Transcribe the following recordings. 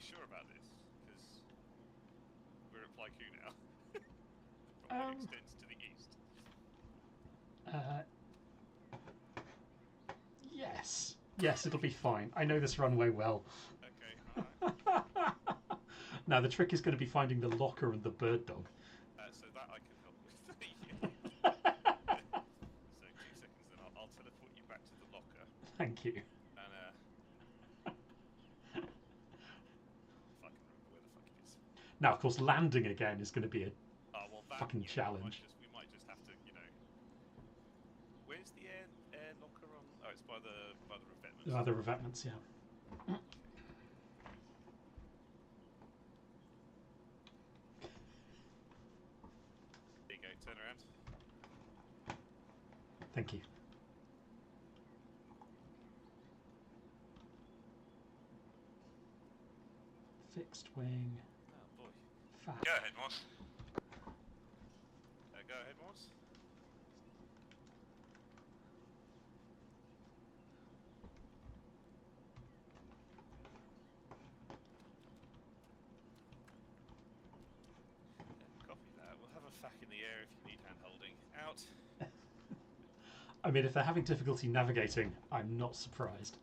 sure about this? Because we're at Plyku now. The property extends to the east. Yes. Yes, it'll be fine. I know this runway well. Okay, alright. Now, the trick is going to be finding the locker and the bird dog. So that I can help with. So 2 seconds, then I'll teleport you back to the locker. Thank you. And if I can remember where the fuck it is. Now, of course, landing again is going to be a fucking yeah, challenge. We might just have to, you know. Where's the air locker on? Oh, it's by the revetments. By the revetments, yeah. There you go. Turn around. Thank you. Fixed wing. Oh boy. Fat. Go ahead, Morse. Go ahead, Morse. Copy that. We'll have a fac in the air if you need hand holding. Out. I mean, if they're having difficulty navigating, I'm not surprised.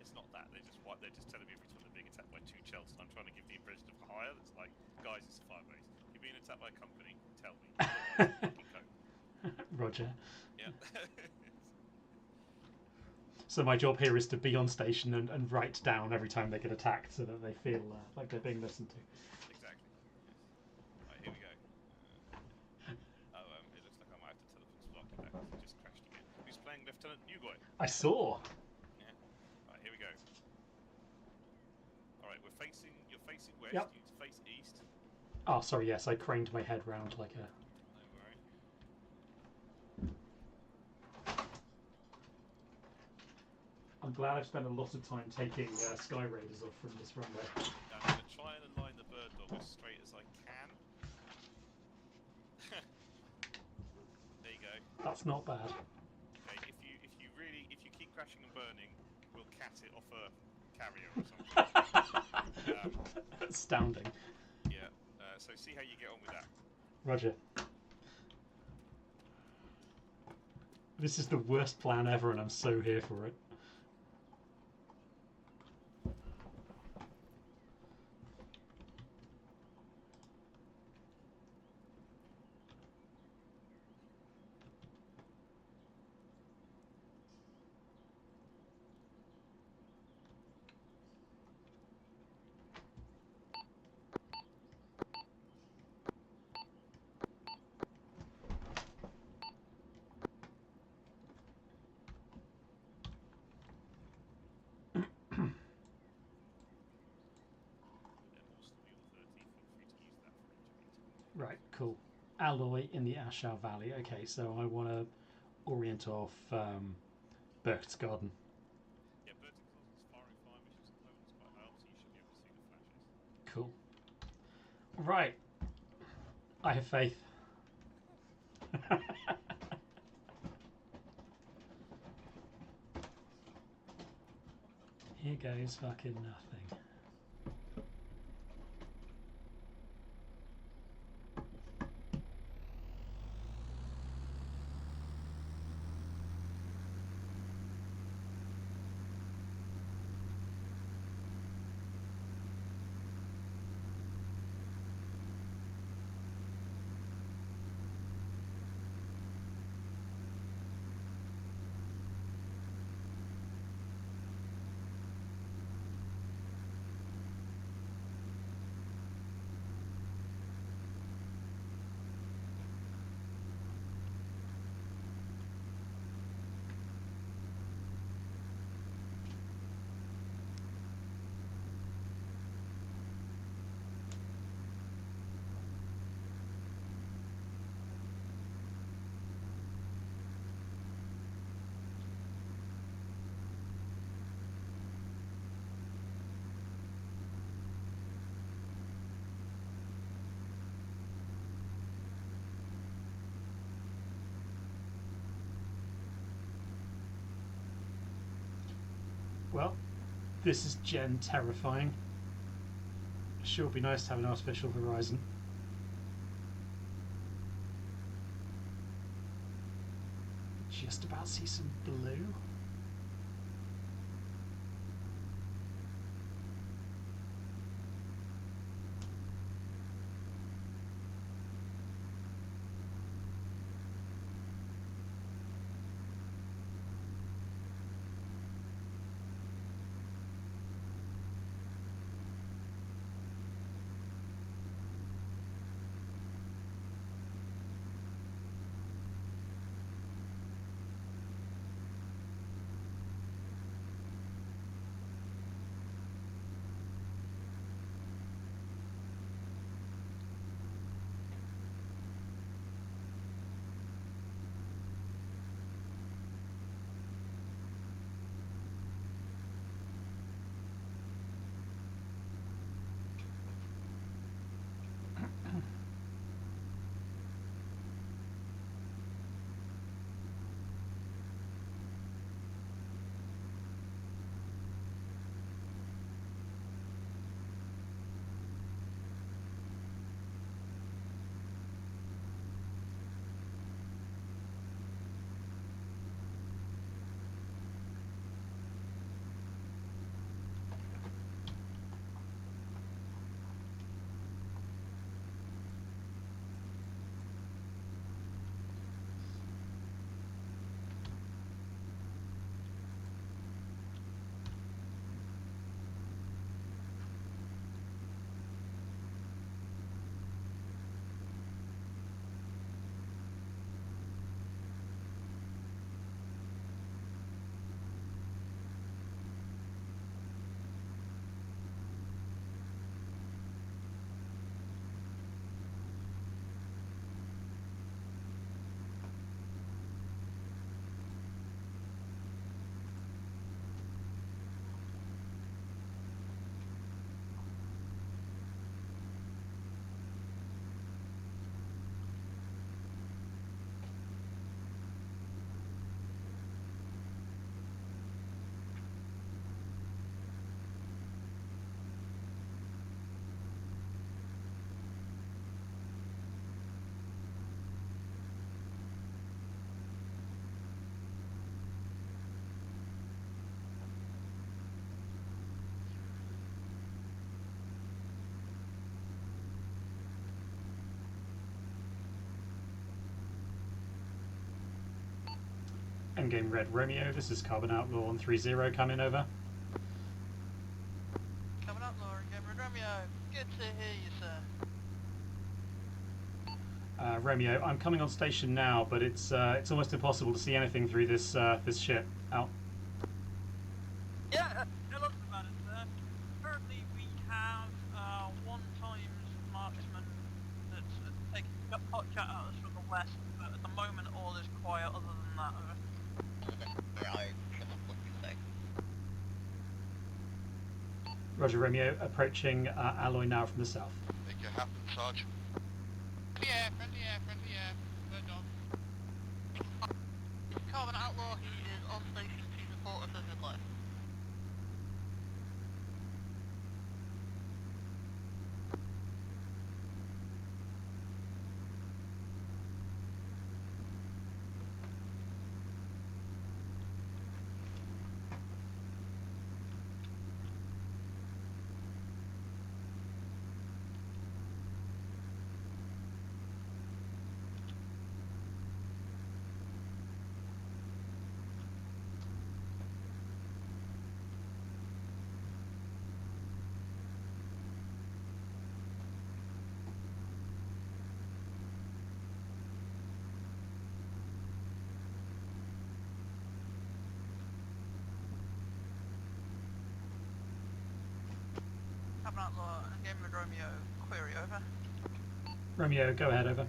It's not that. They're just telling me every time they're being attacked by 2 Chels, and I'm trying to give the impression of higher. That's like, guys, it's a firebase. You're being attacked by a company. Tell me. Otherwise, fucking cope. Roger. Yeah. So my job here is to be on station and write down every time they get attacked so that they feel like they're being listened to. Exactly. Right, here we go. It looks like I might have to teleport Sparky back because he just crashed again. Who's playing Lieutenant Newgoy? I saw. Yeah. Right, here we go. Alright, you're facing west, Yep. you need to face east. Oh, sorry, yes, I craned my head round like a... No worry. I'm glad I've spent a lot of time taking Sky Raiders off from this runway. Now, I'm going to try and align the bird dog as straight as I can. There you go. That's not bad. Okay, if you keep crashing and burning, we'll cat it off a carrier or something. Astounding. Yeah. So see how you get on with that. Roger. This is the worst plan ever, and I'm so here for it. Right, cool. Alloy in the Ashau Valley. Okay, so I want to orient off Berchtesgaden. Yeah, Berchtesgaden is firing fire missions at the moment. It's quite high up, so you should be able to see the flashes. Cool. Right. I have faith. Here goes fucking nothing. Well, this is Gen terrifying. Sure would be nice to have an artificial horizon. Just about see some blue. Endgame Red Romeo, this is Carbon Outlaw on 3-0, coming over. Coming up, Laura, again, Red Romeo. Good to hear you, sir. Romeo, I'm coming on station now, but it's almost impossible to see anything through this this ship. Out. Yeah, no lots about it, sir. Currently, we have one times marksman that's taking hot chat at us from the west, but at the moment, all is quiet other than that. Roger, Romeo, approaching Alloy now from the south. Make it happen, Sarge. Friendly air, bird dog. Carbon Outlaw, he is on station to support us as his life. Carbon Outlaw, again, Red Romeo, query over. Romeo, go ahead, over.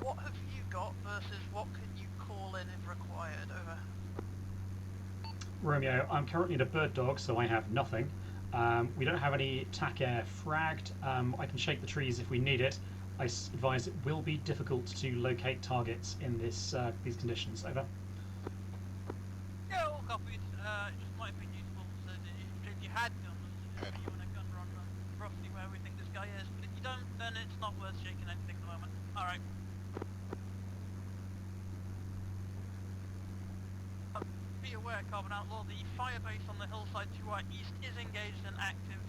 What have you got versus what can you call in if required? Over. Romeo, I'm currently in a bird dog, so I have nothing. We don't have any TAC air fragged. I can shake the trees if we need it. I advise it will be difficult to locate targets in this these conditions. Over. Yeah, all copied. It just might have been useful to, if you had guns, to it's not worth shaking anything at the moment. Alright. Be aware, Carbon Outlaw, the fire base on the hillside to our east is engaged in active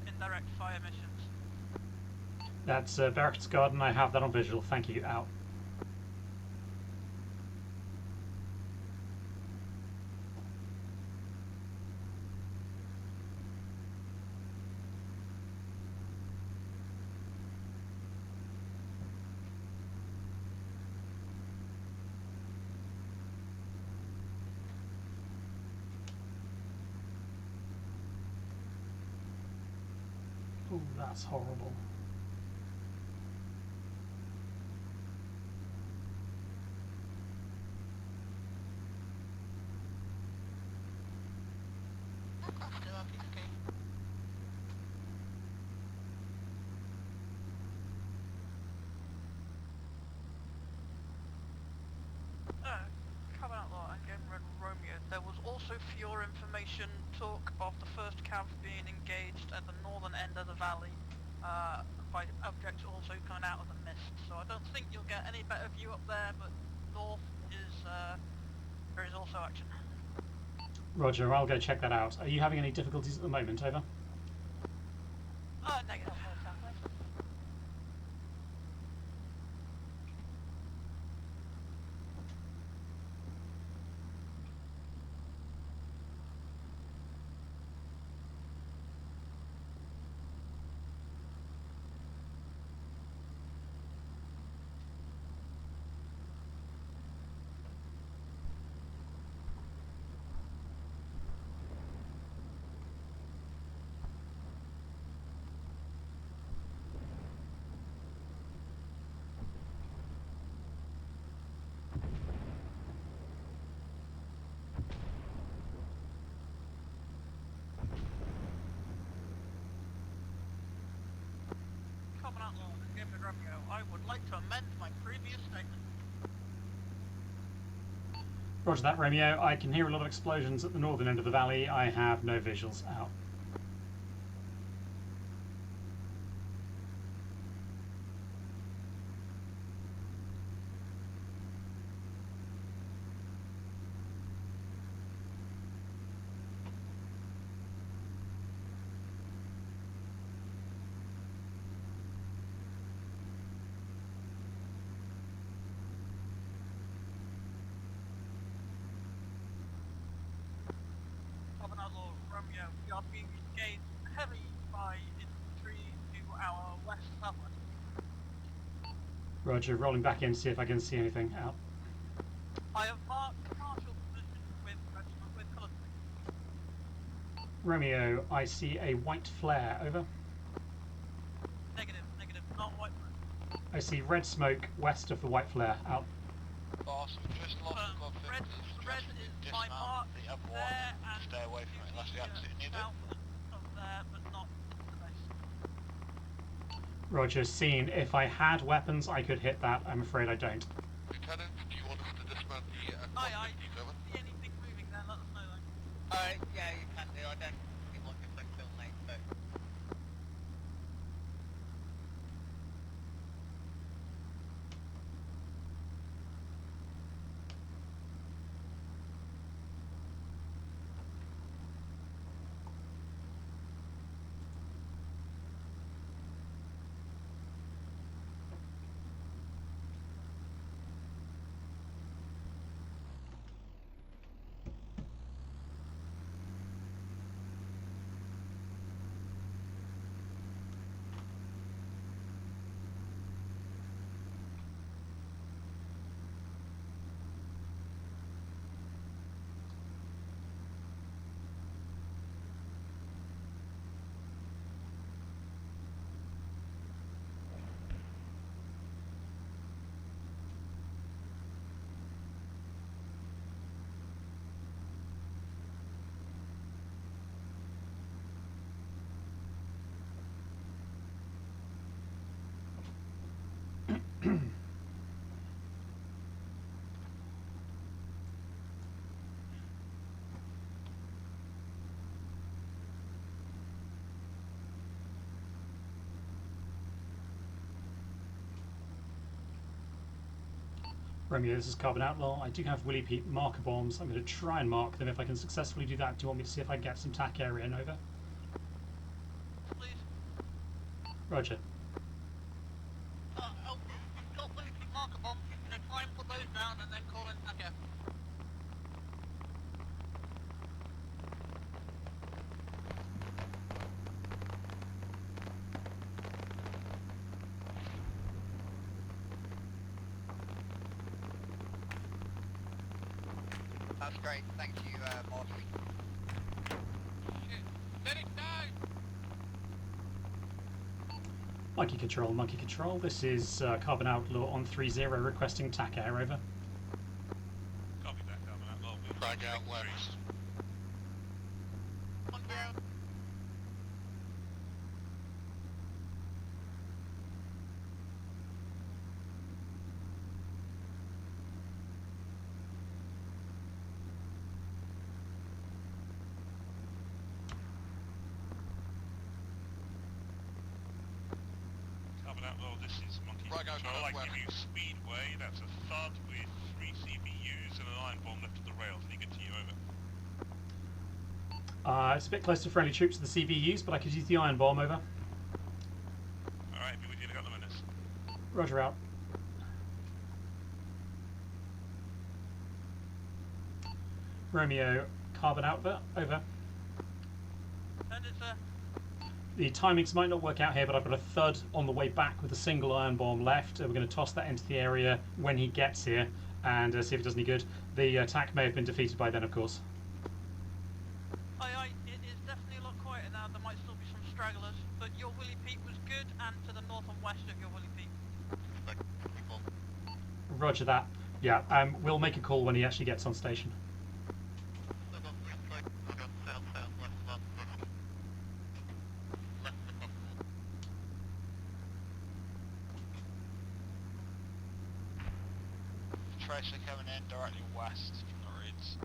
indirect fire missions. That's Barracks Garden. I have that on visual. Thank you. Out. Oh, that's horrible. Carbon Outlaw and Game Red Romeo, there was also, for your information, talk of the first cav being engaged at the northern end of the valley by objects also coming out of the mist. So I don't think you'll get any better view up there, but north is there is also action. Roger, I'll go check that out. Are you having any difficulties at the moment? Over. Negative. Carbon Outlaw and Game Red Romeo, I would like to amend my previous statement. Roger that, Romeo. I can hear a lot of explosions at the northern end of the valley. I have no visuals. Out. Carbon Outlaw Romeo, we are being engaged heavily by infantry to our west southwest. Roger, rolling back in to see if I can see anything. Out. I have marked partial position with colour. Romeo, I see a white flare. Over. Negative, not white. I see red smoke west of the white flare. Out. Boss, we just lost a good Red is my mark the other one there, and and stay away from it unless we absolutely need it. south of there, but not the base. Roger, seen. If I had weapons, I could hit that. I'm afraid I don't. Lieutenant, do you want us to dismount the Aye. over? See anything moving there, let us know though. Yeah, you can do. I don't think like a quick film, mate, but... Romeo, this is Carbon Outlaw. I do have Willy Pete marker bombs. I'm going to try and mark them. If I can successfully do that, do you want me to see if I can get some TAC area in over? Please. Roger. Oh, you've got Lucy marker bombs. You're going to try and put those down and then call in Taka. That's great. Thank you, Morph. Shit. Let it down! Monkey Control, Monkey Control. This is Carbon Outlaw on 3-0 requesting TAC air over. Copy that, Carbon Outlaw. We'll Frag out check the west. trees. On ground. Carbon Outlaw, this is Monkey Frag out Control. I west. give you Speedway. That's a thud with 3 CBUs and an iron bomb left of the rails. Any good to you, over? It's a bit close to friendly troops to the CVUs, but I could use the iron bomb over. Alright, be with you in a couple of minutes. Roger out. Romeo, Carbon Outlaw, over. Send it, sir. The timings might not work out here, but I've got a thud on the way back with a single iron bomb left. We're going to toss that into the area when he gets here and see if it does any good. The attack may have been defeated by then, of course. Aye, it is definitely a lot quieter now. There might still be some stragglers, but your Willy Pete was good, and to the north and west of your Willy Pete. Roger that. Yeah, we'll make a call when he actually gets on station. Tracer coming in directly west from the reeds.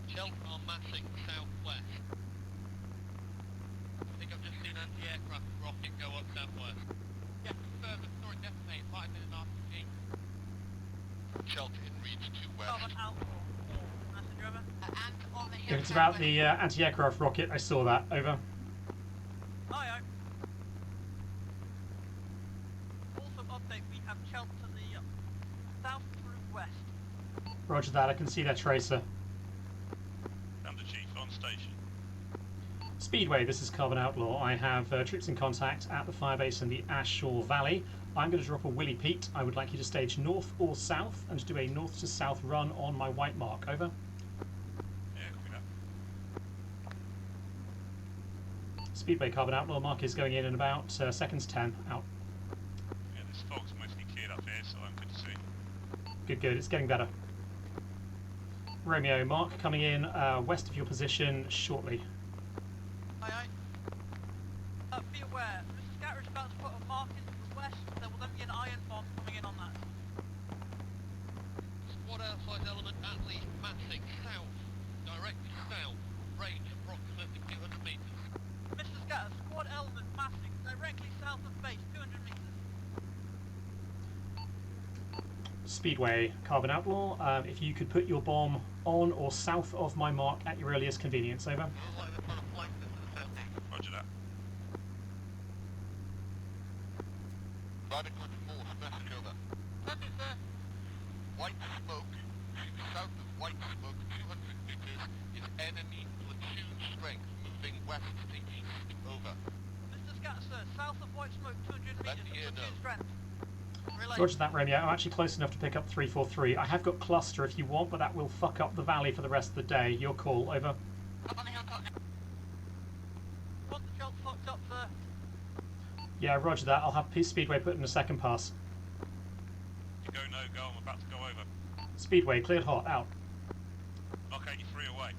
Shelton massing southwest. I think I've just seen anti-aircraft rocket go up southwest. Yeah, further, sorry, detonate, might have been an RPG. Shelton in reeds to Carbon Outlaw. Message over. And on the If hill. it's about the anti-aircraft rocket, I saw that. Over. Aye, aye. Also update, we have Chelt to the south through west. Roger that. I can see that tracer. Thunder Chief, on station. Speedway, this is Carbon Outlaw. I have troops in contact at the firebase in the Ashshore Valley. I'm going to drop a Willy Pete. I would like you to stage north or south and do a north to south run on my white mark. Over. Yeah, copy that. Speedway, Carbon Outlaw. Mark is going in about seconds 10. Out. Yeah, this fog's mostly cleared up here, so I'm good to see. Good, good. It's getting better. Romeo, Mark coming in west of your position shortly. Aye, aye. Be aware, Mr. Scatter is about to put a mark into the west. There will then be an iron bomb coming in on that. Squad outside element at least massing south, directly south, range approximately 200 meters. Mr. Scatter, squad element massing directly south of base, 200 meters. Speedway, Carbon Outlaw. If you could put your bomb on or south of my mark at your earliest convenience. Over. Looks like they're trying to flank us to the south. Roger that. Radical force message over. Send it, sir. White smoke, south of white smoke, 200 meters, is enemy platoon strength moving west to east. Over. Mr. Scatter, sir, south of white smoke, 200 Let meters. me hear Platoon no. strength. Relay. Roger that, Romeo. I'm actually close enough to pick up 343. I have got cluster if you want, but that will fuck up the valley for the rest of the day. Your call. Over. Up on the hilltop. Want the Chelt fucked up, sir. Yeah, roger that. I'll have Speedway put in a second pass. You go, no go, I'm about to go over. Speedway, cleared hot. Out. Okay, you're 3 away.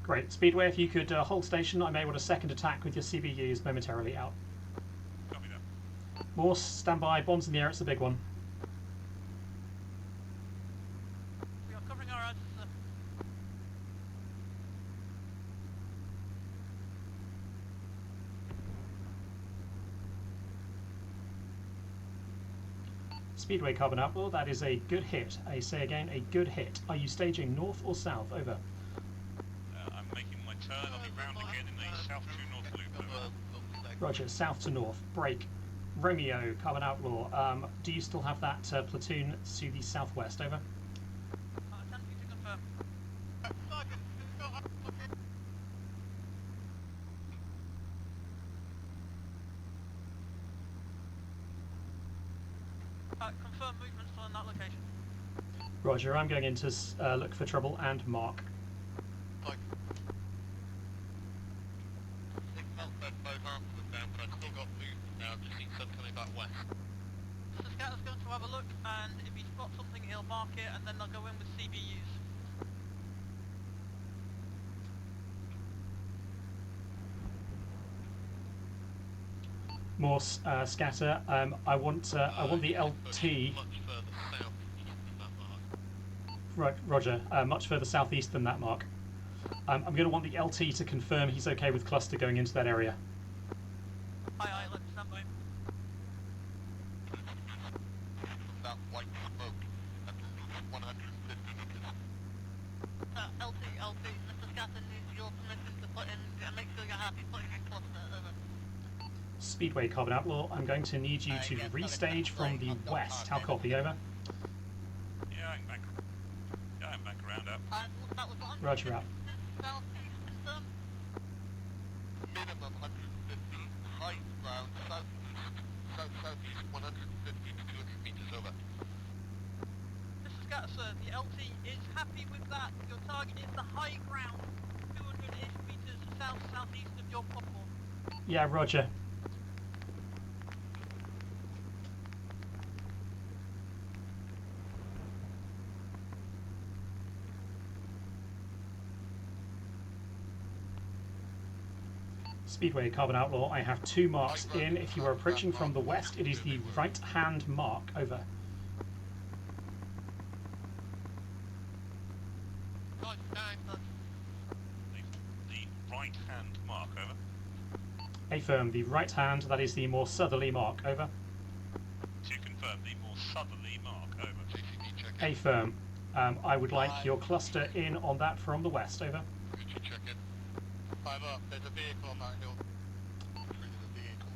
Great. Speedway, if you could hold station, I may want a second attack with your CBUs momentarily. Out. Copy that. Morse, stand by. Bombs in the air. It's a big one. We are covering our asses, sir. Speedway Carbon Outlaw, that is a good hit. I say again, a good hit. Are you staging north or south? Over. I'm making my turn on the ground again in a south to north loop. Over. Roger, south to north. Break. Romeo, Carbon Outlaw, do you still have that platoon to the southwest? Over. Attempting to confirm. Confirm movement still in that location. Roger, I'm going in to look for trouble and mark. Like, it felt that both arms were down, but I've still got movement now. I've just seen some coming back west. Mr. Scatter's going to have a look, and if he spots something, he'll mark it, and then they'll go in with CBUs. Morse, Scatter, I want the LT. Much further southeast than that mark. Right, Roger, much further southeast than that mark. I'm going to want the LT to confirm he's okay with cluster going into that area. Aye, look, stand by. That white smoke at least 150 meters. LT, Mr. Scatter needs your permission to put in, make sure you're happy putting in cluster, over. Speedway Carbon Outlaw, I'm going to need you to restage from the west. How copy? Over. Yeah, I'm back. Yeah, I'm back around up. That was 100 Roger, out. southeast, confirm. Minimum 150, high ground, southeast 150 to 200 meters, over. Mr. Scatter, sir, the LT is happy with that. Your target is the high ground, 200-ish meters southeast of your platform. Yeah, Roger. Speedway Carbon Outlaw, I have 2 marks in. If you are approaching from the west, it is the right-hand mark. Over. Right, The right hand mark. Over. Affirm, the right hand, that is the more southerly mark. Over. To confirm, the more southerly mark. Over. CCD check in. Affirm. I would like your cluster in on that from the west. Over. Roger, check in. 5 up, there's a vehicle on that hill. There's a vehicle.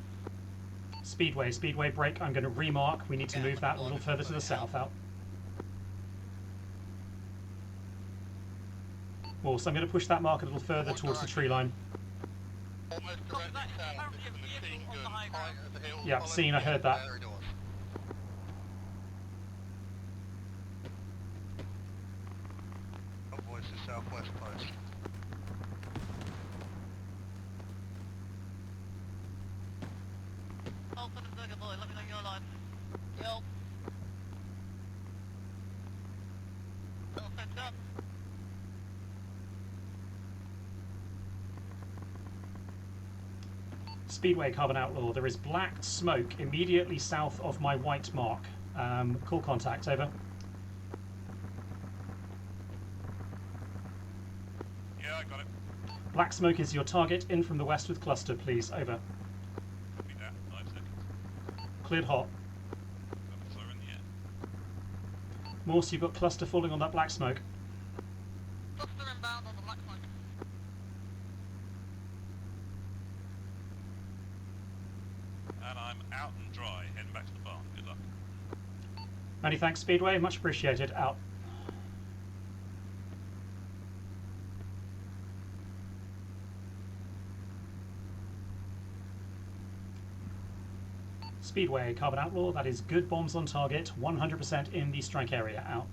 Speedway, break. I'm going to remark. We need to move that a little further to the south. Out. Morse, I'm going to push that mark a little further towards the tree line. Almost Copy directly that. south Apparently is a the machine vehicle on gun the high height ground. of the hill. Yeah, Follow seen, I me, heard that. there it was. Convoys to southwest post. Open and Burger Boy, let me know your line. Yep. Perfect up. Speedway Carbon Outlaw, there is black smoke immediately south of my white mark. Call contact. Over. Yeah, I got it. Black smoke is your target. In from the west with cluster, please. Over. Copy that. 5 seconds. Cleared hot. Officer in the air. Morse, you've got cluster falling on that black smoke. Cluster inbound on the black smoke. And I'm out and dry, heading back to the barn. Good luck. Many thanks, Speedway. Much appreciated. Out. Speedway Carbon Outlaw, that is good bombs on target, 100% in the strike area. Out.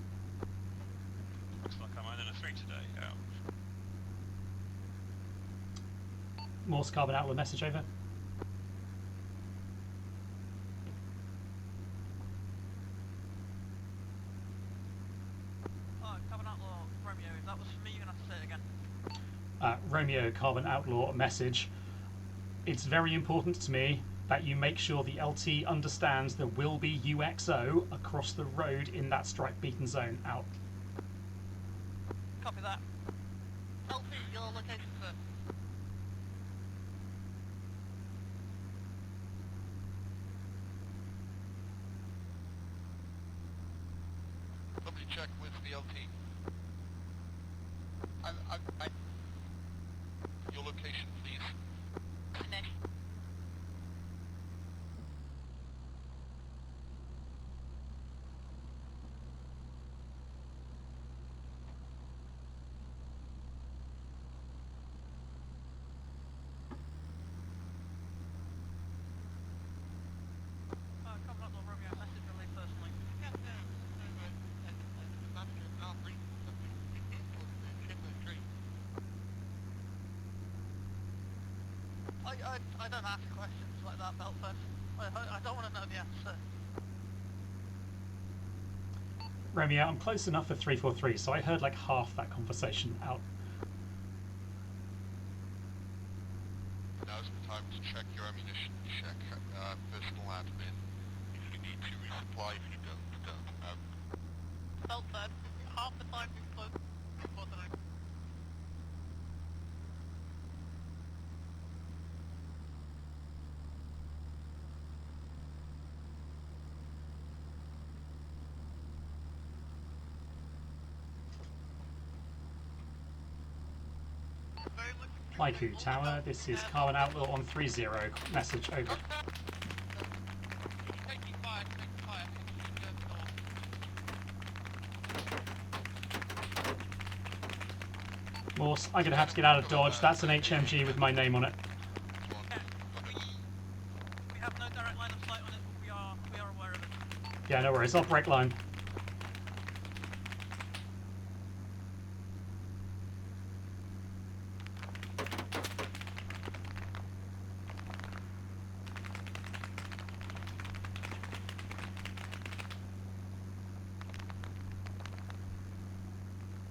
Looks like I'm in a 3 today. Out. Morse Carbon Outlaw message. Over. Carbon Outlaw, Romeo, if that was for me, you're going to have to say it again. Romeo Carbon Outlaw message. It's very important to me that you make sure the LT understands there will be UXO across the road in that strike beaten zone. Out. Copy that. LT, your location, sir. check with VLT. I Your location, please. finish. Comrade Romeo, message relayed personally. I don't ask questions like that, Belfast. I don't want to know the answer. Romeo, I'm close enough for 343, so I heard like half that conversation out. Now's the time to check your ammunition, check personal admin. If you need to resupply, if you don't. Belfast, half the time we've spoken before tonight. Plyku Tower, this is Carbon Outlaw on 3-0. Message over. Taking fire. Morse, I'm going to have to get out of Dodge. That's an HMG with my name on it. We have no direct line of sight on it, but we are aware of it. Yeah, no worries. I'll break line.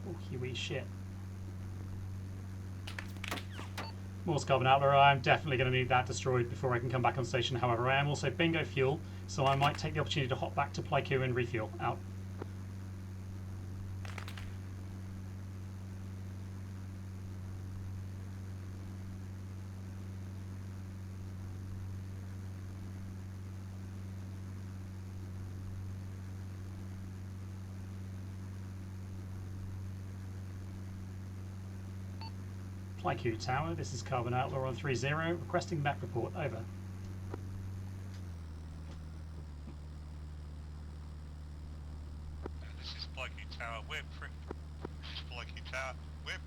Oh, you wee shit. Morse Carbon Outlaw, I'm definitely going to need that destroyed before I can come back on station. However, I am also bingo fuel, so I might take the opportunity to hop back to Plyku and refuel. Out. Plyku Tower, this is Carbon Outlaw on 3-0, requesting map report, over. This is Plyku Tower. We're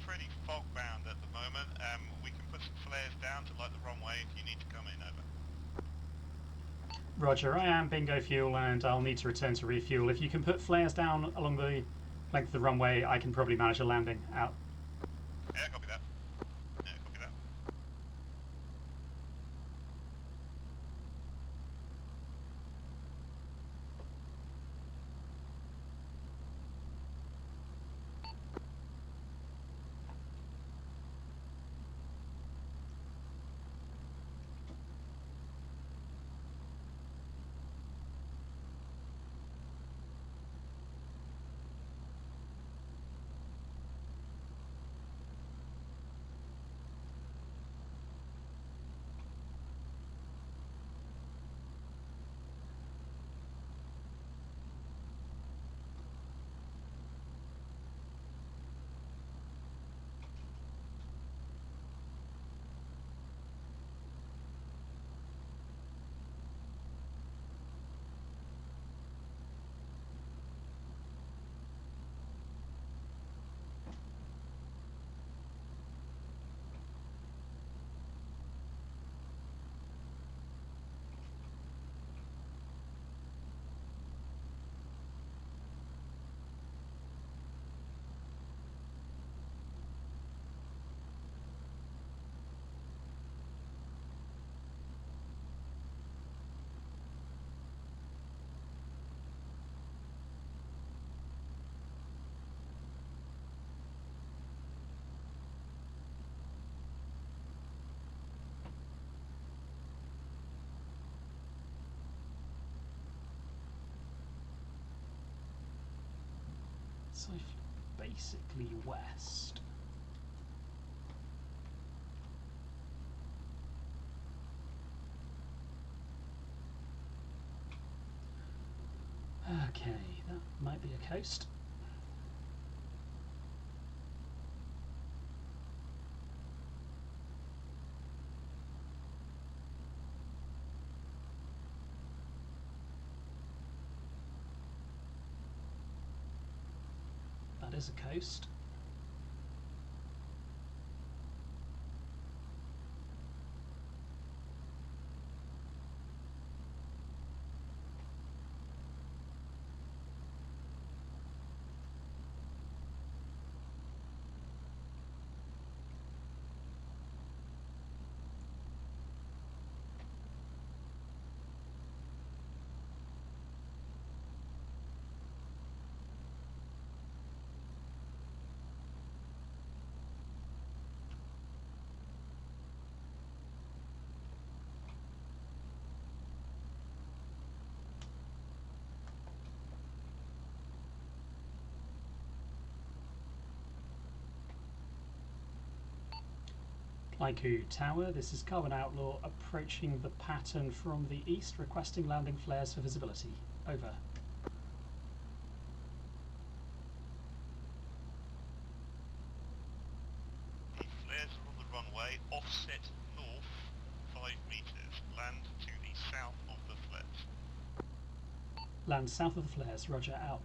pretty fog bound at the moment. We can put some flares down to light the runway if you need to come in, over. Roger, I am bingo fuel and I'll need to return to refuel. If you can put flares down along the length of the runway, I can probably manage a landing. Out. Yeah, copy that. Yeah, copy that. So basically west. Okay, that might be a coast. as a coast. Plyku Tower, this is Carbon Outlaw approaching the pattern from the east, requesting landing flares for visibility. Over. The flares are on the runway, offset north 5 meters. Land to the south of the flares. Land south of the flares, roger, out.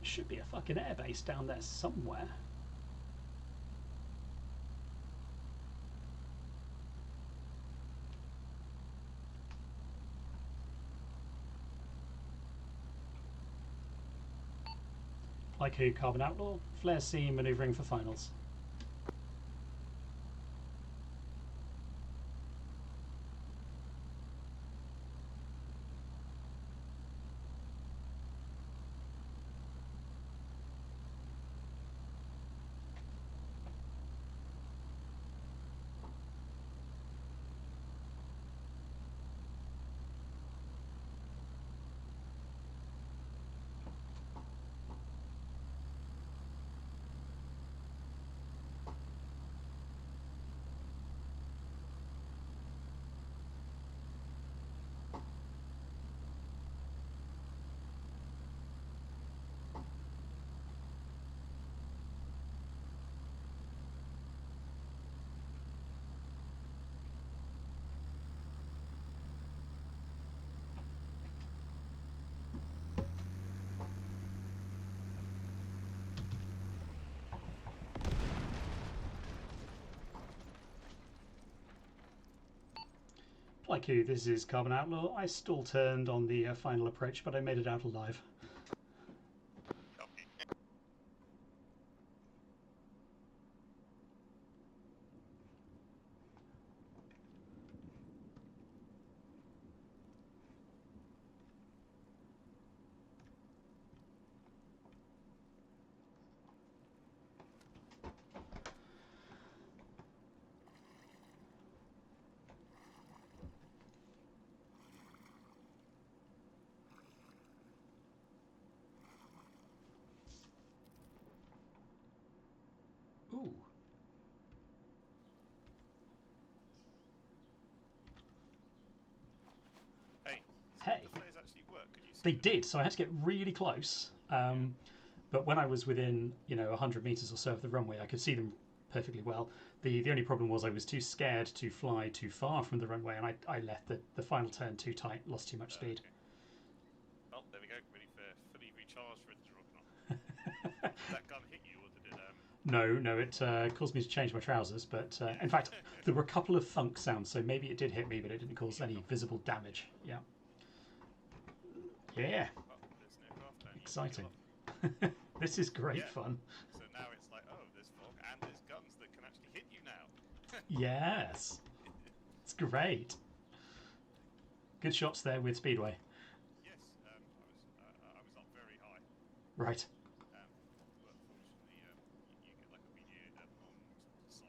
Should be a fucking airbase down there somewhere. Plyku Carbon Outlaw, Flare C manoeuvring for finals. Plyku, this is Carbon Outlaw. I stall turned on the final approach, but I made it out alive. Copy. Ooh. Hey. Hey. The flares actually work. Could you see They them? did, so I had to get really close. But when I was within, 100 meters or so of the runway, I could see them perfectly well. The only problem was I was too scared to fly too far from the runway, and I left the final turn too tight, lost too much speed. Okay. Well, there we go. Ready for fully recharged for Did that gun hit you, or did it? No, it caused me to change my trousers, but in fact, there were a couple of thunk sounds, so maybe it did hit me, but it didn't cause any visible damage. Yeah. Yeah. Well, there's an aircraft and you Exciting. can get off. This is great Yeah. fun. So now it's like, oh, there's fog and there's guns that can actually hit you now. Yes. Great. Good shots there with Speedway. Yes, I was up very high, Right. but fortunately you get like a media non-sight on that. So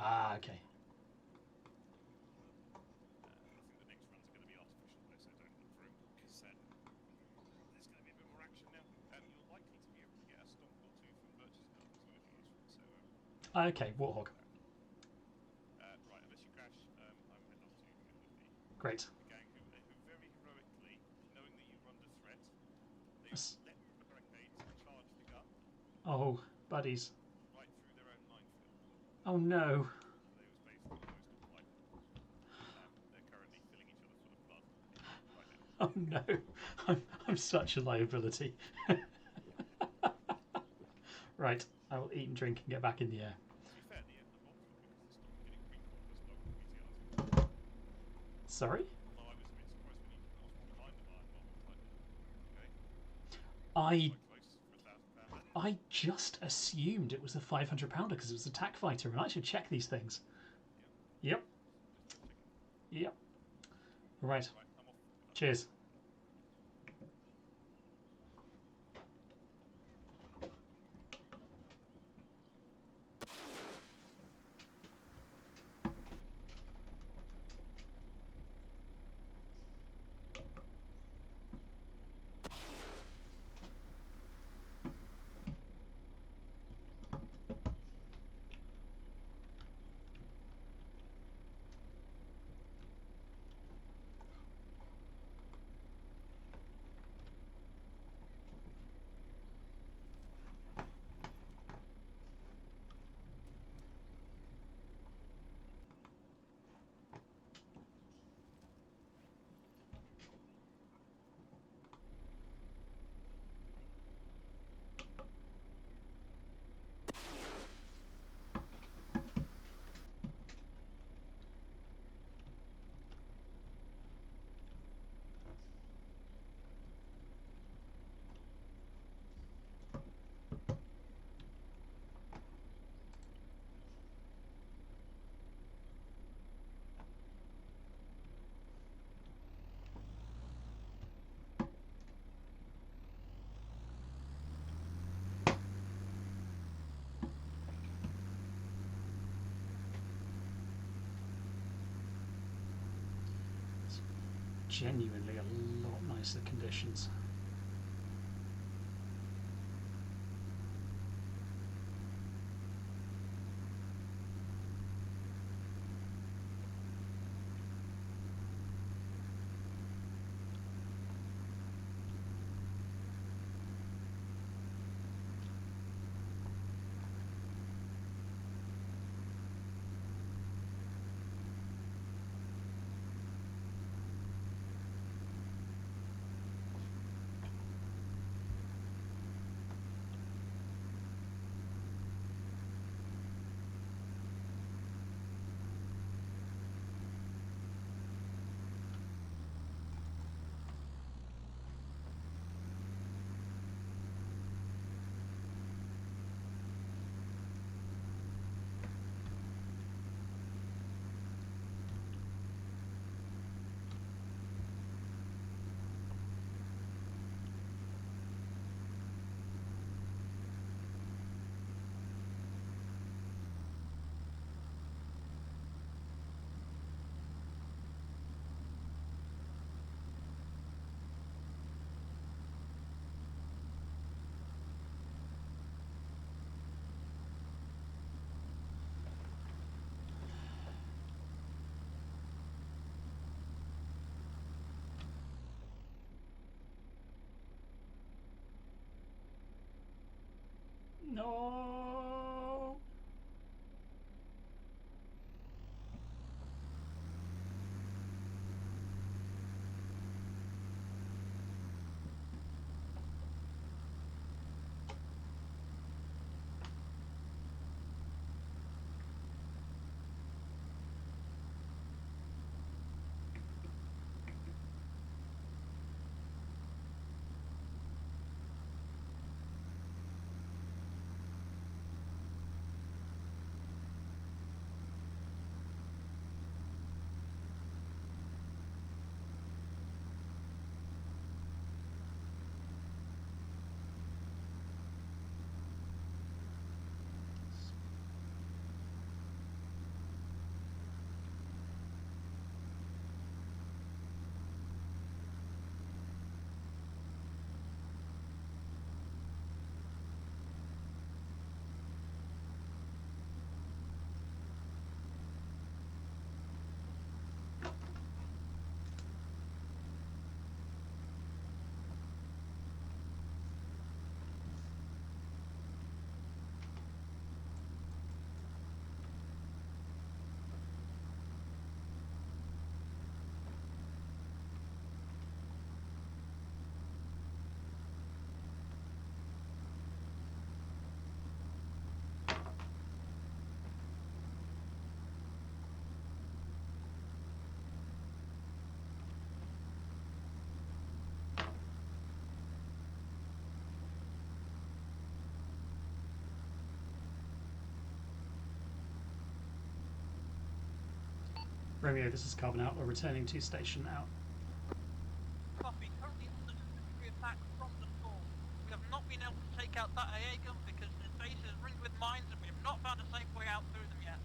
Ah, okay. I think the next runs are going to be artificial though, so don't look for them because there's going to be a bit more action now. You're likely to be able to get a stomp or two from Birch's gun as well if you're useful. So Okay, Warthog. right, unless you crash, I'm heading off to deal with Great. the gang who very heroically, knowing that you're under threat, they Yes. let the barricades and charge the gun Oh, buddies. right through their own minefield. Oh no. So they was basically almost all like they're currently filling each other full of blood right now. Oh no. I'm such a liability. Right, I will eat and drink and get back in the air. To be fair, the bombs were because it stopped getting recoiled as long as BTRs. Sorry? Although I was a bit surprised when you didn't ask what kind of iron bomb. I was like, okay, I quite close for £1,000. I just assumed it was a 500 pounder because it was a tac fighter, and I should check these things. Yep. Just checking. Yep. Right. Right, I'm off. Cheers. Genuinely a lot nicer conditions. No. Romeo, this is Carbon Outlaw returning to station out. Copy. Currently under infantry attack from the north. We have not been able to take out that AA gun because the base is ringed with mines and we have not found a safe way out through them yet.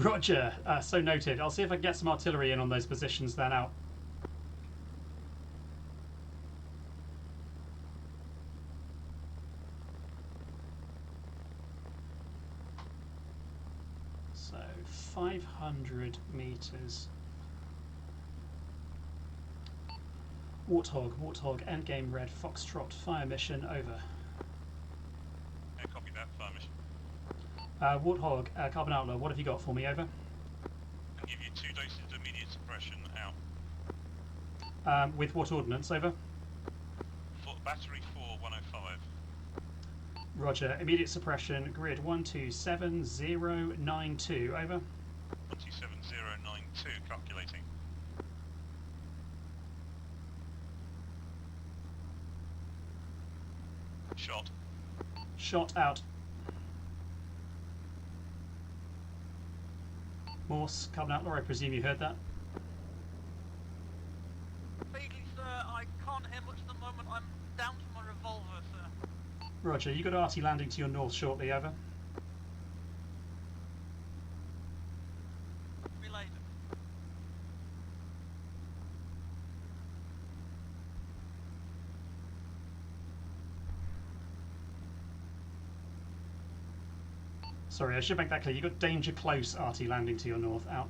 Roger, so noted. I'll see if I can get some artillery in on those positions then out. So 500 meters. Warthog, endgame red, Foxtrot, fire mission, over. Yeah, copy that, fire mission. Warthog, Carbon Outlaw, what have you got for me, over? I'll give you 2 doses of immediate suppression, out. With what ordnance, over? Battery 4, 105. Roger, immediate suppression, grid 127092, over. 127092, calculating. Shot. Shot out. Morse, Carbon Outlaw, I presume you heard that? Vaguely, sir, I can't hear much at the moment. I'm down to my revolver, sir. Roger, you got Artie landing to your north shortly, over. Relayed. Sorry, I should make that clear. You got danger close, Artie landing to your north, out.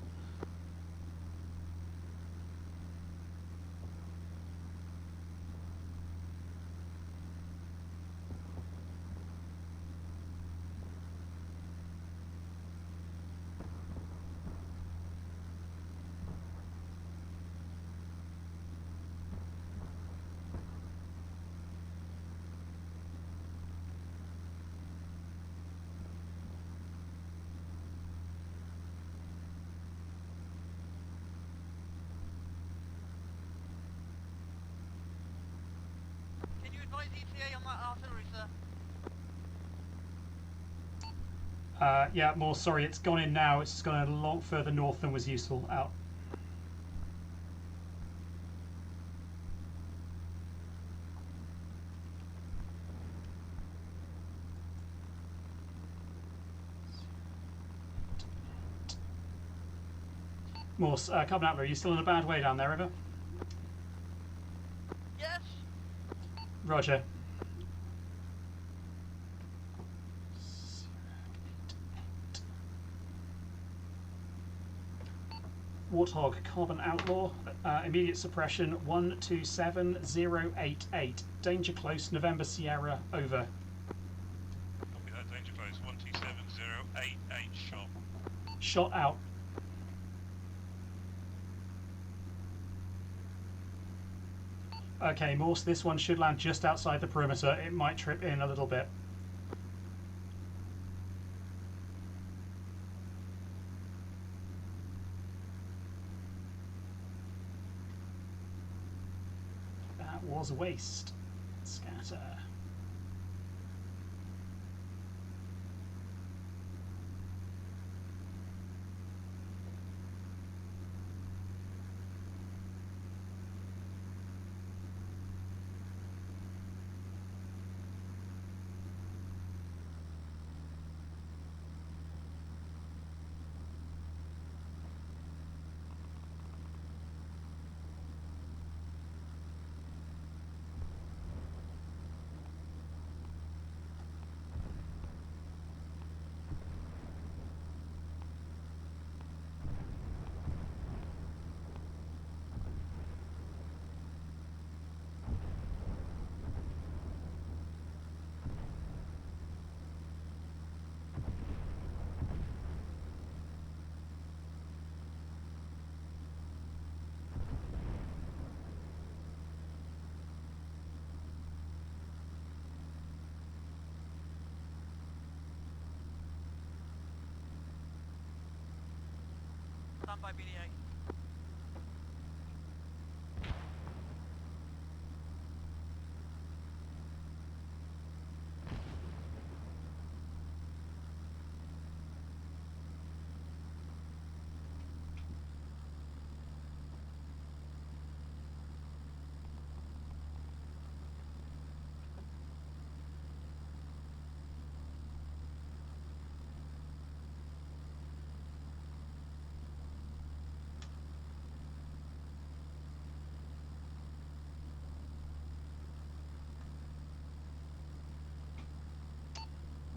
Can you advise ETA on that artillery, sir? Yeah, more sorry, it's gone in now. It's just gone a lot further north than was useful, out. Morse, Carbon Outlaw, are you still in a bad way down there, River? Yes. Roger. Warthog, Carbon Outlaw, immediate suppression 127088. Danger close, November Sierra, over. Copy that, danger close, 127088, shot. Shot out. Okay, Morse, this one should land just outside the perimeter. It might trip in a little bit. That was a waste. Scatter. Stand by BDA.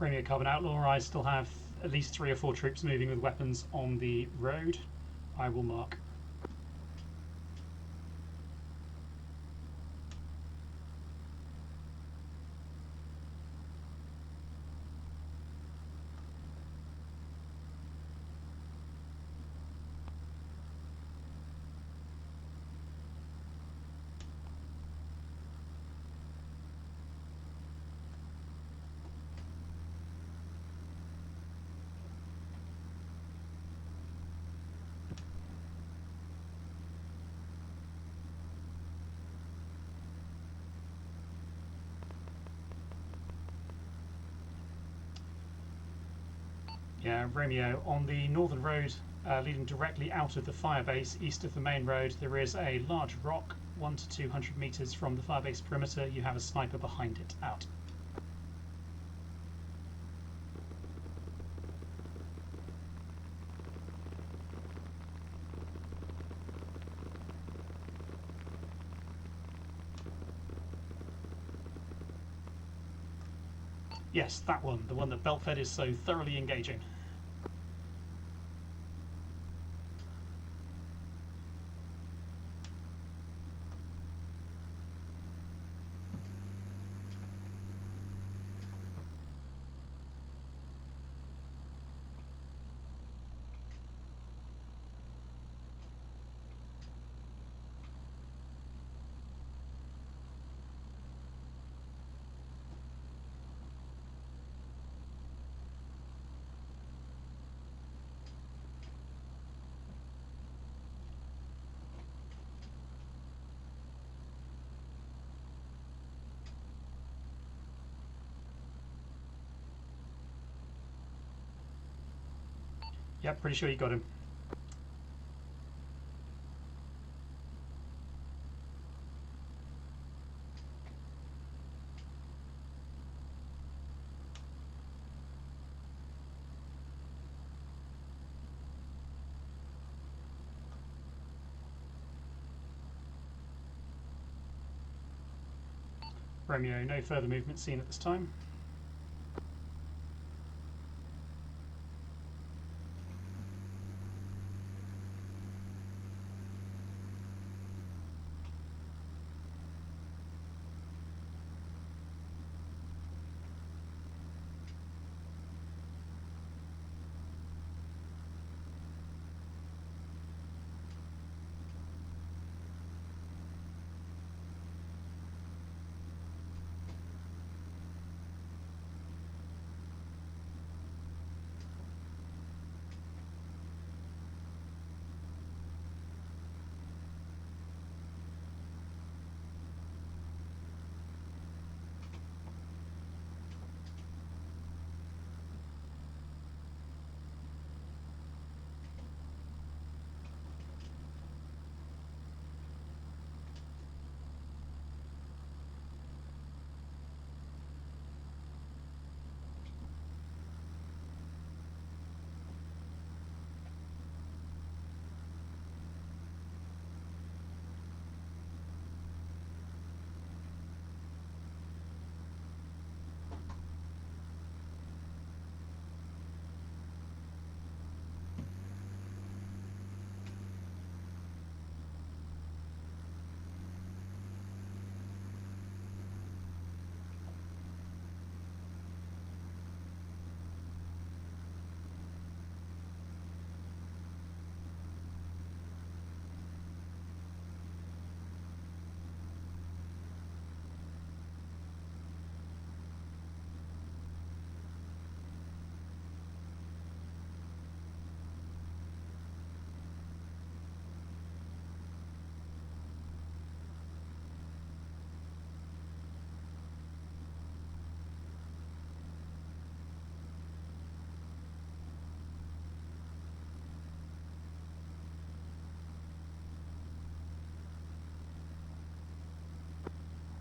Romeo Carbon Outlaw, I still have at least 3 or 4 troops moving with weapons on the road. I will mark. Yeah, Romeo, on the northern road leading directly out of the firebase, east of the main road, there is a large rock 100 to 200 metres from the firebase perimeter. You have a sniper behind it. Out. Yes, that one, the one that Belfed is so thoroughly engaging. Yep, pretty sure you got him. Romeo, no further movement seen at this time.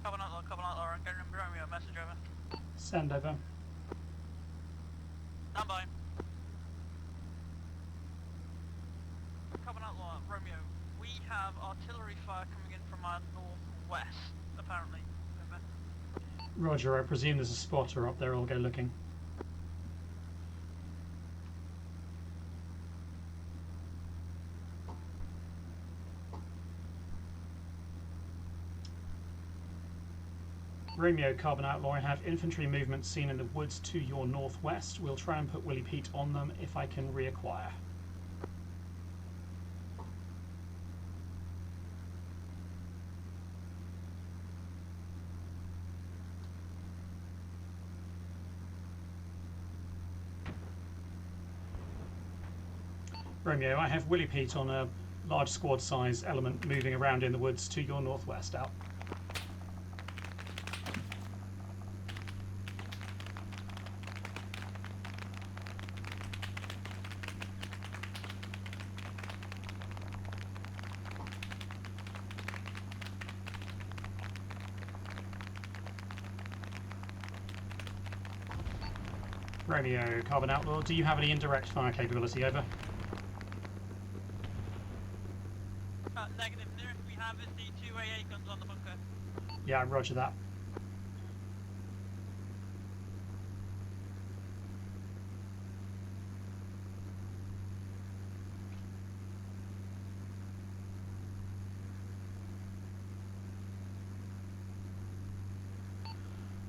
Carbon Outlaw, I'm getting Romeo, message over. Send over. Stand by. Carbon Outlaw, Romeo, we have artillery fire coming in from our northwest, apparently. Over. Roger, I presume there's a spotter up there. I'll go looking. Romeo, Carbon Outlaw, I have infantry movement seen in the woods to your northwest. We'll try and put Willie Pete on them if I can reacquire. Romeo, I have Willie Pete on a large squad size element moving around in the woods to your northwest. Out. Romeo, Carbon Outlaw, do you have any indirect fire capability? Over. Negative. Nearest we have is the 2 AA guns on the bunker. Yeah, roger that.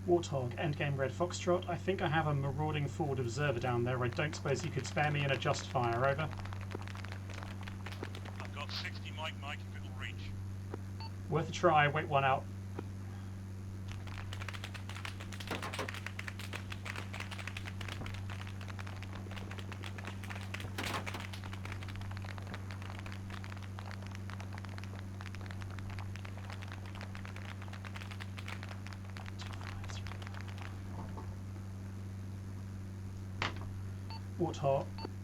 Warthog, endgame red foxtrot. I think I have a marauding forward observer down there. I don't suppose you could spare me in a just fire. Over. I've got 60 Mike if it'll reach. Worth a try. Wait one out.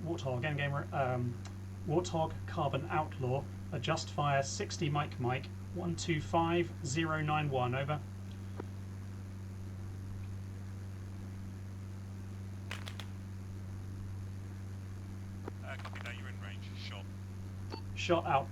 Warthog, endgame, Warthog, Carbon Outlaw, adjust fire 60 Mike, 125091, over. Copy that, you're in range. Shot. Shot out.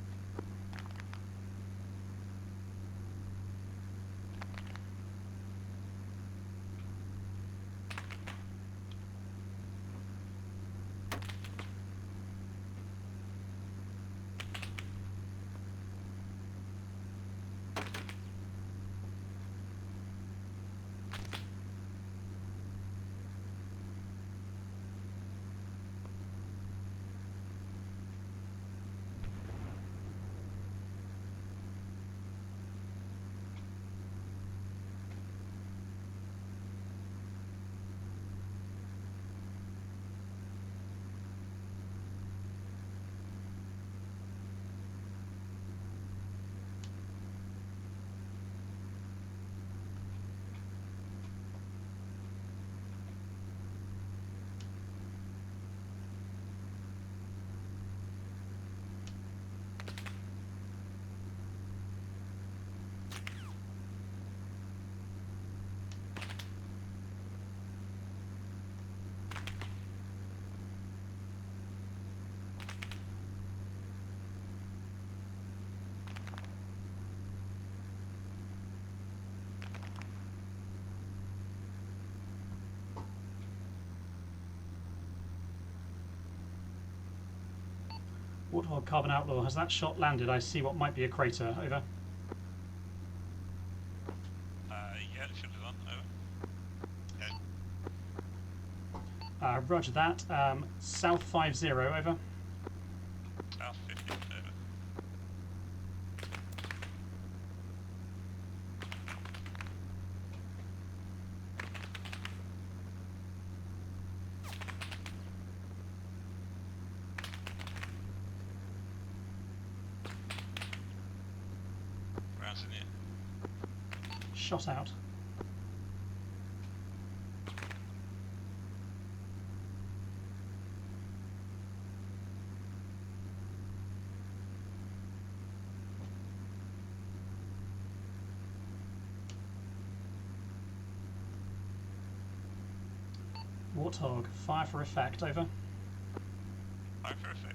Warthog, Carbon Outlaw, has that shot landed? I see what might be a crater. Over. Yeah, it should have done. Over. Yeah. Roger that. South 50, over. South 50, over. Rounds in here. Shot out. Warthog, fire for effect, over. Fire for effect.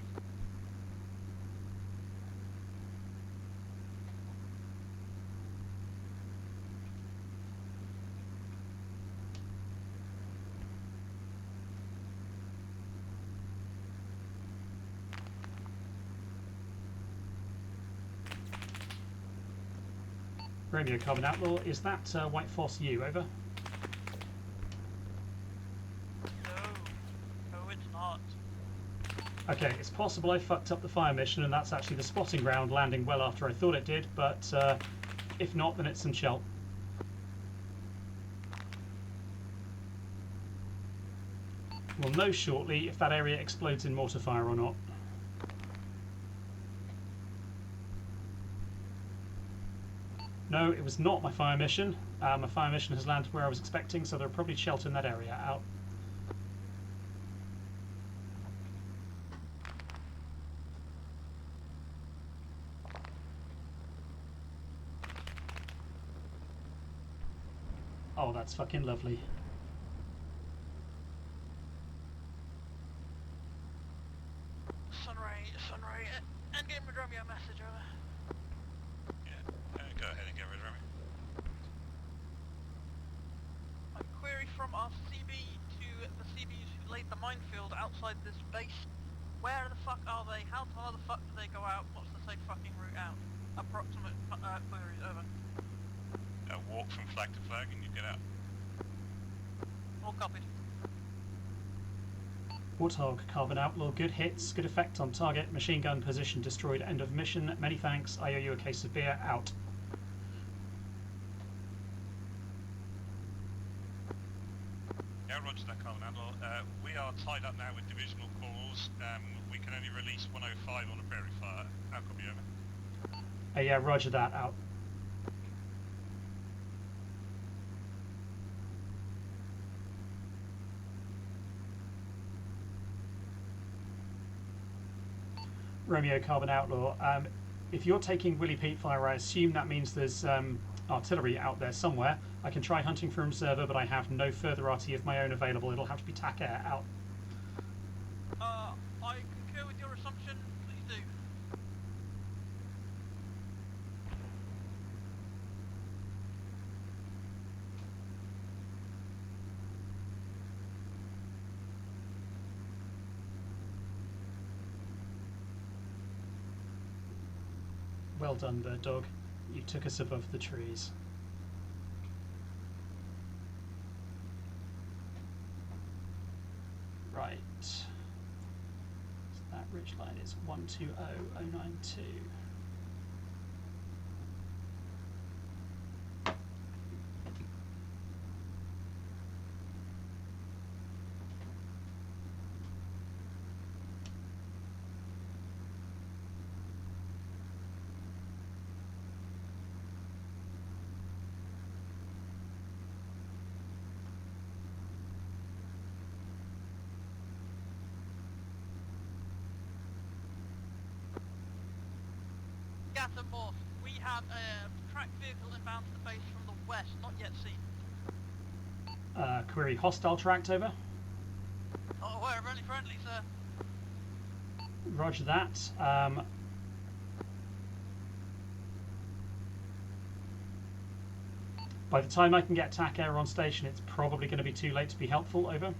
Romeo Carbon Outlaw, is that White Foss you? Over. No. No, it's not. Okay, it's possible I fucked up the fire mission and that's actually the spotting ground landing well after I thought it did, but if not, then it's some shell. We'll know shortly if that area explodes in mortar fire or not. No, it was not my fire mission. My fire mission has landed where I was expecting, so there are probably shelter in that area. Out. Oh, that's fucking lovely. Sunray, endgame with Romeo message, over. Yeah, go ahead and get rid of me. A query from our CB to the CBs who laid the minefield outside this base. Where the fuck are they? How far the fuck do they go out? What's the safe fucking route out? Approximate queries, over. Walk from flag to flag and you get out. All copied. Warthog, Carbon Outlaw, good hits, good effect on target, machine gun position destroyed, end of mission, many thanks, I owe you a case of beer, out. Yeah, roger that, Carbon Outlaw. We are tied up now with divisional calls. We can only release 105 on a prairie fire. How copy, over? Yeah, roger that, out. Romeo Carbon Outlaw, if you're taking Willie Pete fire, I assume that means there's artillery out there somewhere. I can try hunting for observer, but I have no further RT of my own available. It'll have to be TAC air, out. I concur with your assumption, please do. Well done, Bird Dog. You took us above the trees. Right. So that ridge line is 120092. Scatter morph. We have a tracked vehicle inbound to the base from the west, not yet seen. Query hostile tracked, over. Not aware of any friendly, sir. Roger that. By the time I can get TAC air on station, it's probably going to be too late to be helpful, over.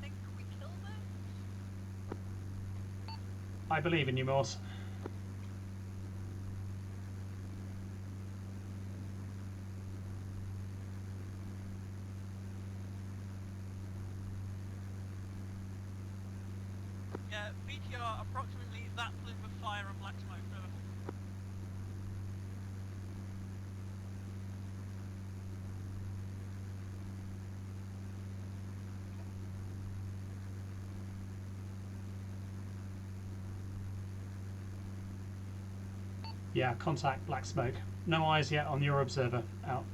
Think we killed it? I believe in you, Morse. Yeah, VTR approximately that plume of fire and black smoke, over. Yeah, contact black smoke. No eyes yet on your observer, out.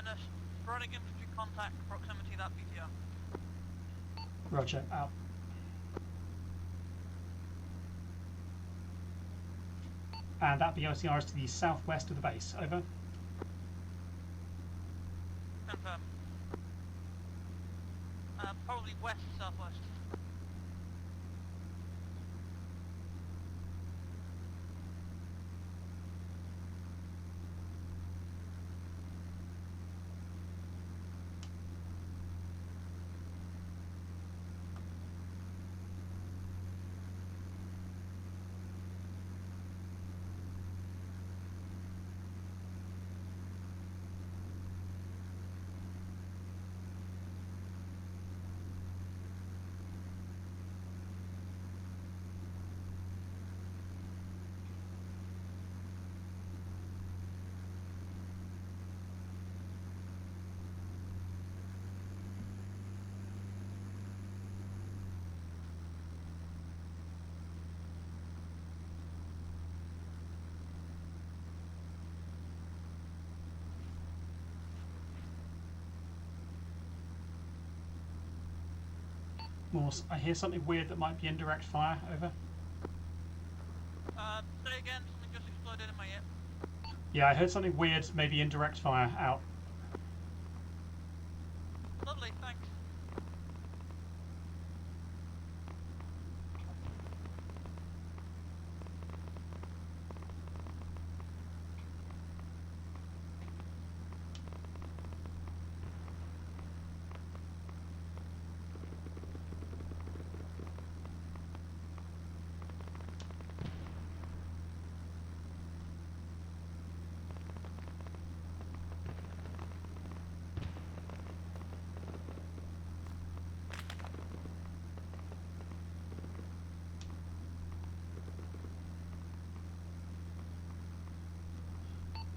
Terminus, sporadic infantry contact, proximity that BTR. Roger, out. And that BOCR is to the southwest of the base. Over. Confirm. Probably west-southwest. Morse, I hear something weird that might be indirect fire. Over. Say again, something just exploded in my ear. Yeah, I heard something weird, maybe indirect fire. Out. Lovely, thanks.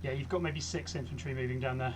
Yeah, you've got maybe 6 infantry moving down there.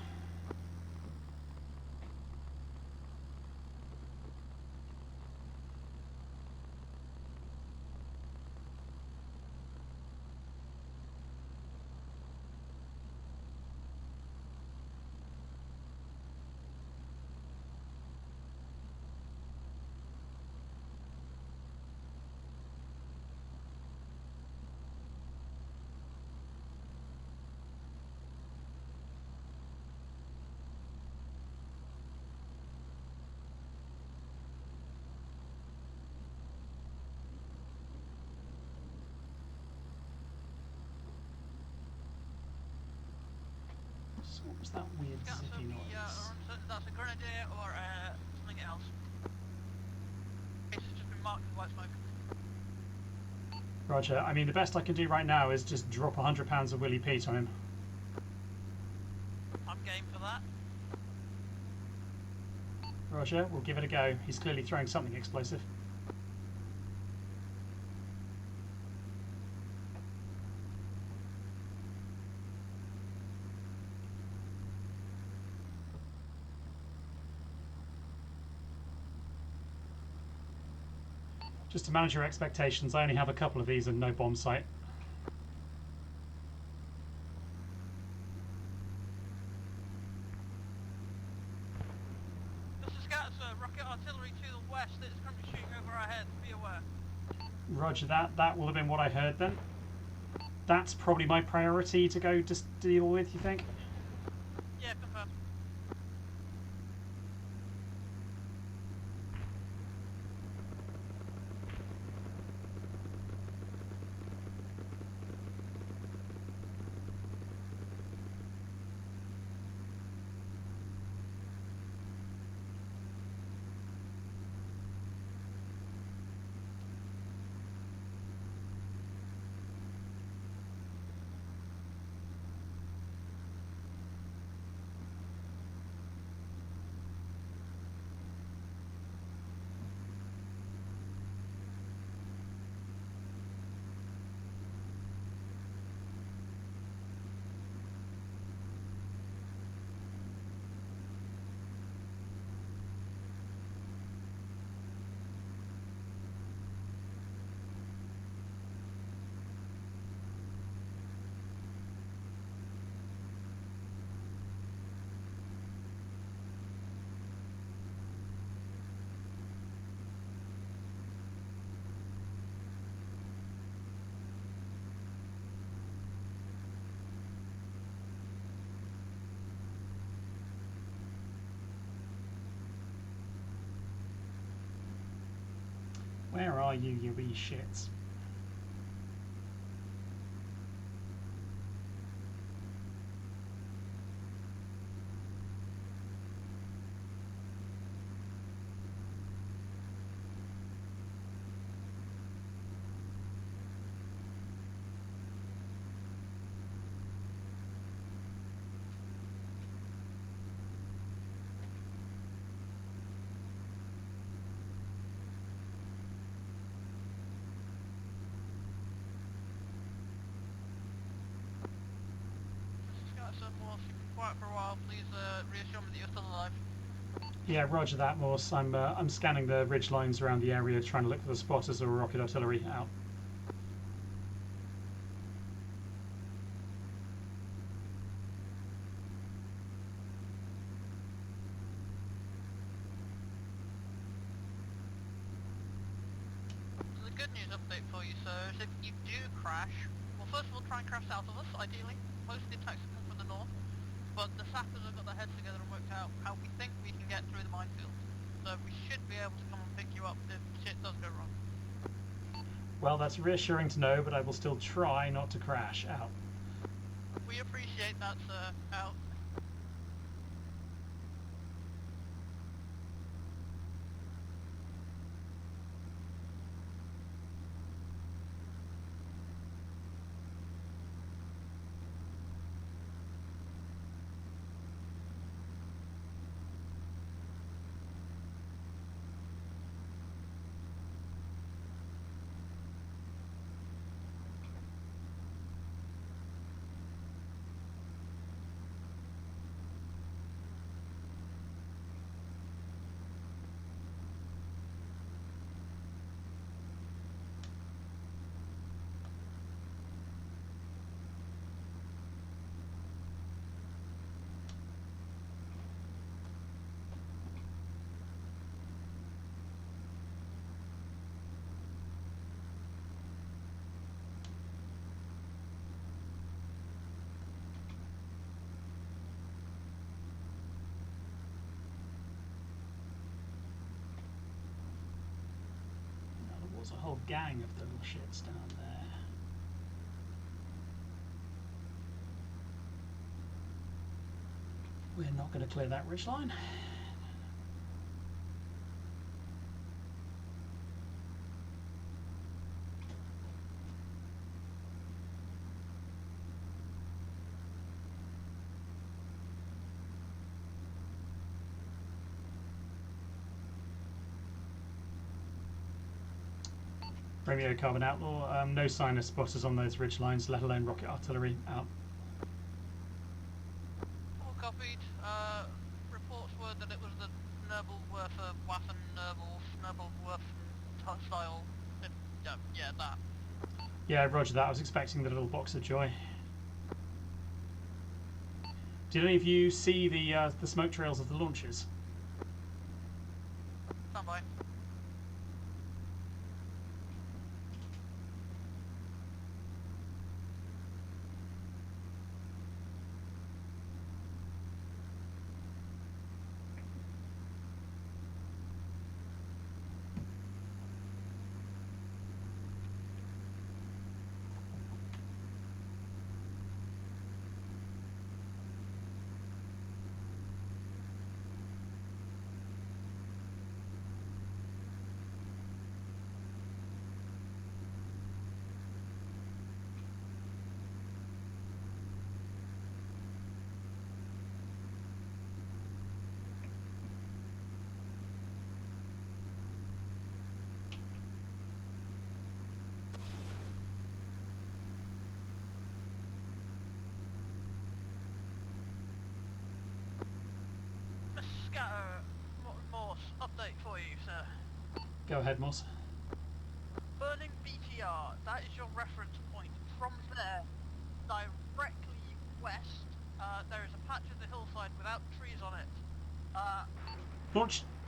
So what was that weird Yeah, so zippy we noise? are uncertain that's a grenadier or something else. It's just been marked with white smoke. Roger. I mean, the best I can do right now is just drop 100 pounds of Willy Pete on him. I'm game for that. Roger, we'll give it a go. He's clearly throwing something explosive. Just to manage your expectations, I only have a couple of these and no bomb sight. This is Scat, sir. Rocket artillery to the west that is currently shooting over our heads. Be aware. Roger that. That will have been what I heard then. That's probably my priority to go just deal with, you think? Yeah, confirm. Where are you, you wee shits? Scattercam, whilst you've been quiet for a while, please reassure me that you're still alive. Yeah, roger that, Morse. I'm scanning the ridge lines around the area, trying to look for the spotters or rocket artillery. Out. So the good news update for you, sir, is if you do crash, well, first of all, try and crash south of us, ideally. Most of the attacks are coming from the north, but the sappers have got their heads together and worked out how we think we can get through the minefield. So we should be able to come and pick you up if shit does go wrong. Well, that's reassuring to know, but I will still try not to crash. Out. We appreciate that, sir. Out. Now, there was a whole gang of the little shits down there. We're not going to clear that ridge line. Romeo Carbon Outlaw, no sign of spotters on those ridge lines, let alone rocket artillery. Out. All copied. Reports were that it was the Nöbelwerfer Waffen Nöbelwerfen style. Yeah, that. Yeah, roger that. I was expecting the little box of joy. Did any of you see the smoke trails of the launches? Stand by. Scatter, Morse, update for you, sir. Go ahead, Moss. Burning BTR, that is your reference point. From there, directly west, there is a patch of the hillside without trees on it.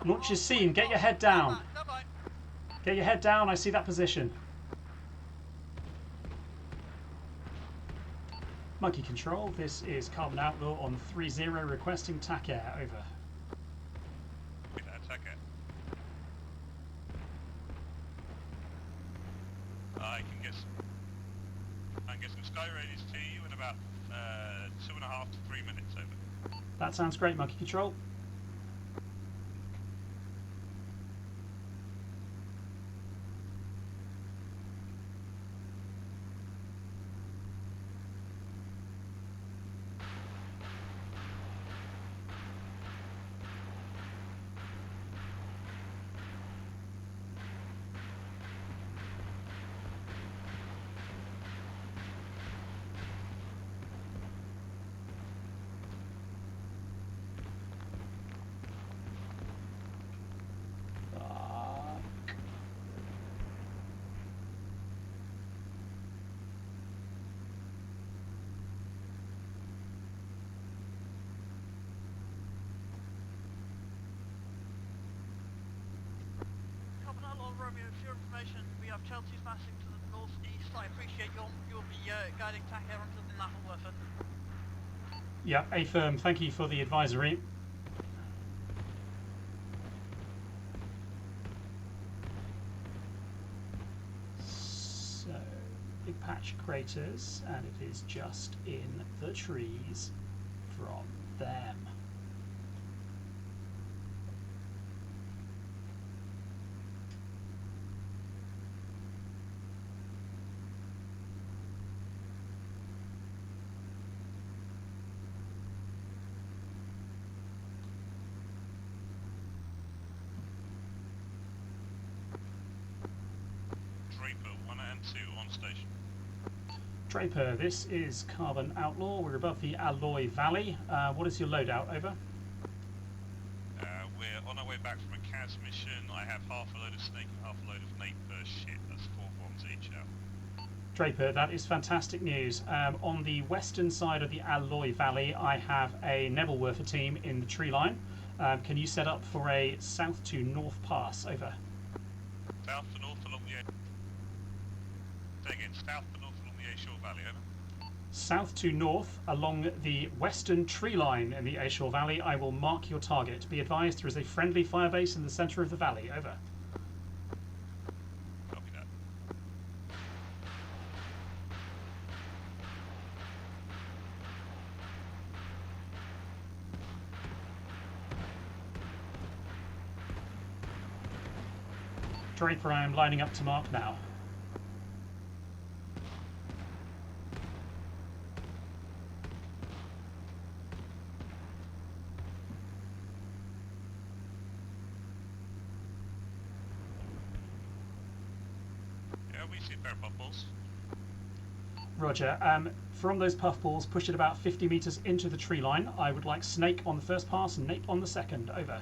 Launch is seen. Get your head down. Stand by. Get your head down. I see that position. Monkey Control, this is Carbon Outlaw on 3-0 requesting TAC Air. Over. Attack it. Sky radius to you in about 2.5 to 3 minutes, over. That sounds great, Monkey Control. Romeo, for your information, we have Chelsea's massing to the northeast. I appreciate you'll be guiding TAC air onto the Naffleworth. Yeah, A firm, thank you for the advisory. So, big patch of craters, and it is just in the trees from them. Draper, 1 and 2 on station. Draper, this is Carbon Outlaw. We're above the Alloy Valley. What is your loadout? Over. We're on our way back from a CAS mission. I have half a load of snake and half a load of nate per ship. That's 4 bombs each out. Draper, that is fantastic news. On the western side of the Alloy Valley, I have a Nebelwerfer team in the tree line. Can you set up for a south to north pass? Over. South to north along the Say again, south to north along the Ashore Valley, over. South to north along the western tree line in the Ashore Valley. I will mark your target. Be advised there is a friendly firebase in the centre of the valley. Over. Copy that. Draper, I am lining up to mark now. Yeah, we see a pair of puffballs. Roger. From those puffballs, push it about 50 metres into the tree line. I would like Snake on the first pass and Nape on the second. Over.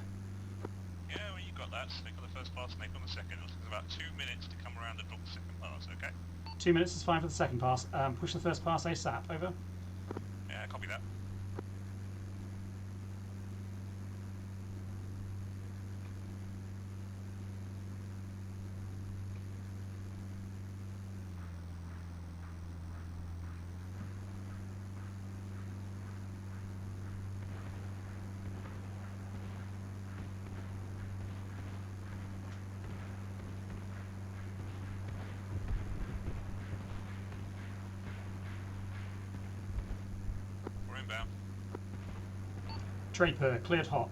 Yeah, well, you got that. Snake on the first pass, snake on the second. It'll take about 2 minutes to come around and drop the second pass, okay? 2 minutes is fine for the second pass. Push the first pass ASAP. Over. Yeah, copy that. We're inbound. Draper, cleared hot.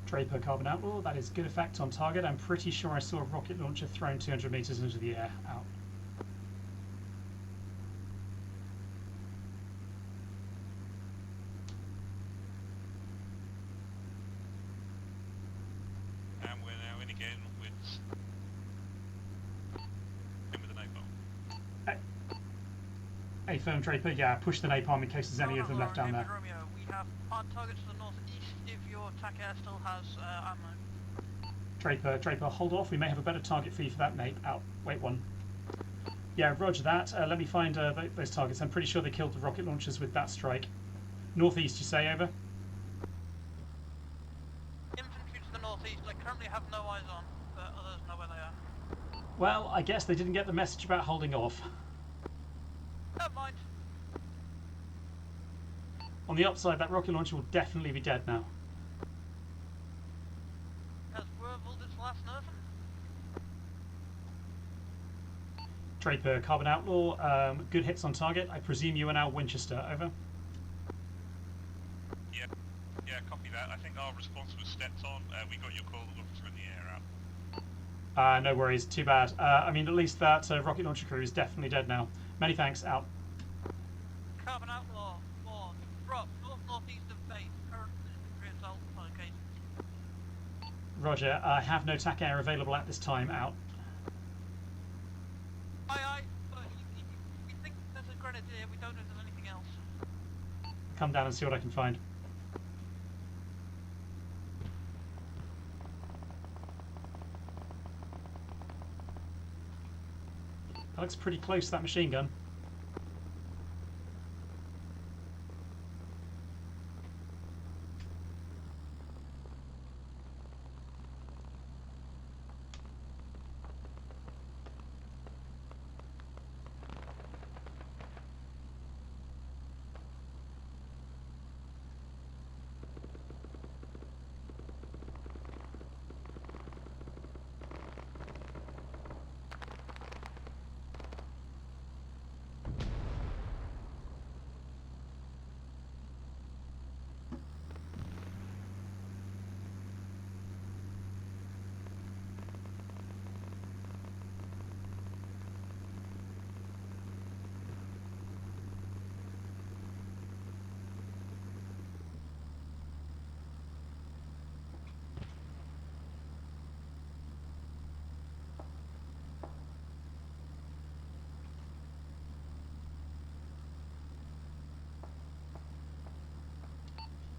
Draper, Carbon Outlaw, that is good effect on target. I'm pretty sure I saw a rocket launcher thrown 200 metres into the air. Out. And we're now in again with an napalm. A firm Draper, yeah, push the napalm in case there's any of them left down there. Romeo, we have hard targets to the northeast if your attack air still has ammo. Draper, hold off. We may have a better target for you for that nape. Out. Wait one. Yeah, roger that. Let me find those targets. I'm pretty sure they killed the rocket launchers with that strike. Northeast, you say, over? Infantry to the northeast, I currently have no eyes on, but others know where they are. Well, I guess they didn't get the message about holding off. Never mind. On the upside, that rocket launcher will definitely be dead now. Has Wervold its last nerfing? Draper, Carbon Outlaw, good hits on target. I presume you are now Winchester, over? Yeah, copy that. I think our response was stepped on. We got your call, the rockets were in the air out. No worries, too bad. I mean, at least that rocket launcher crew is definitely dead now. Many thanks, out. Carbon Outlaw, 4, drop, northeast of base, current infantry assault locations. Roger, I have no TAC air available at this time, out. Aye, but we think there's a grenadier, we don't know if there's anything else. Come down and see what I can find. That looks pretty close to that machine gun.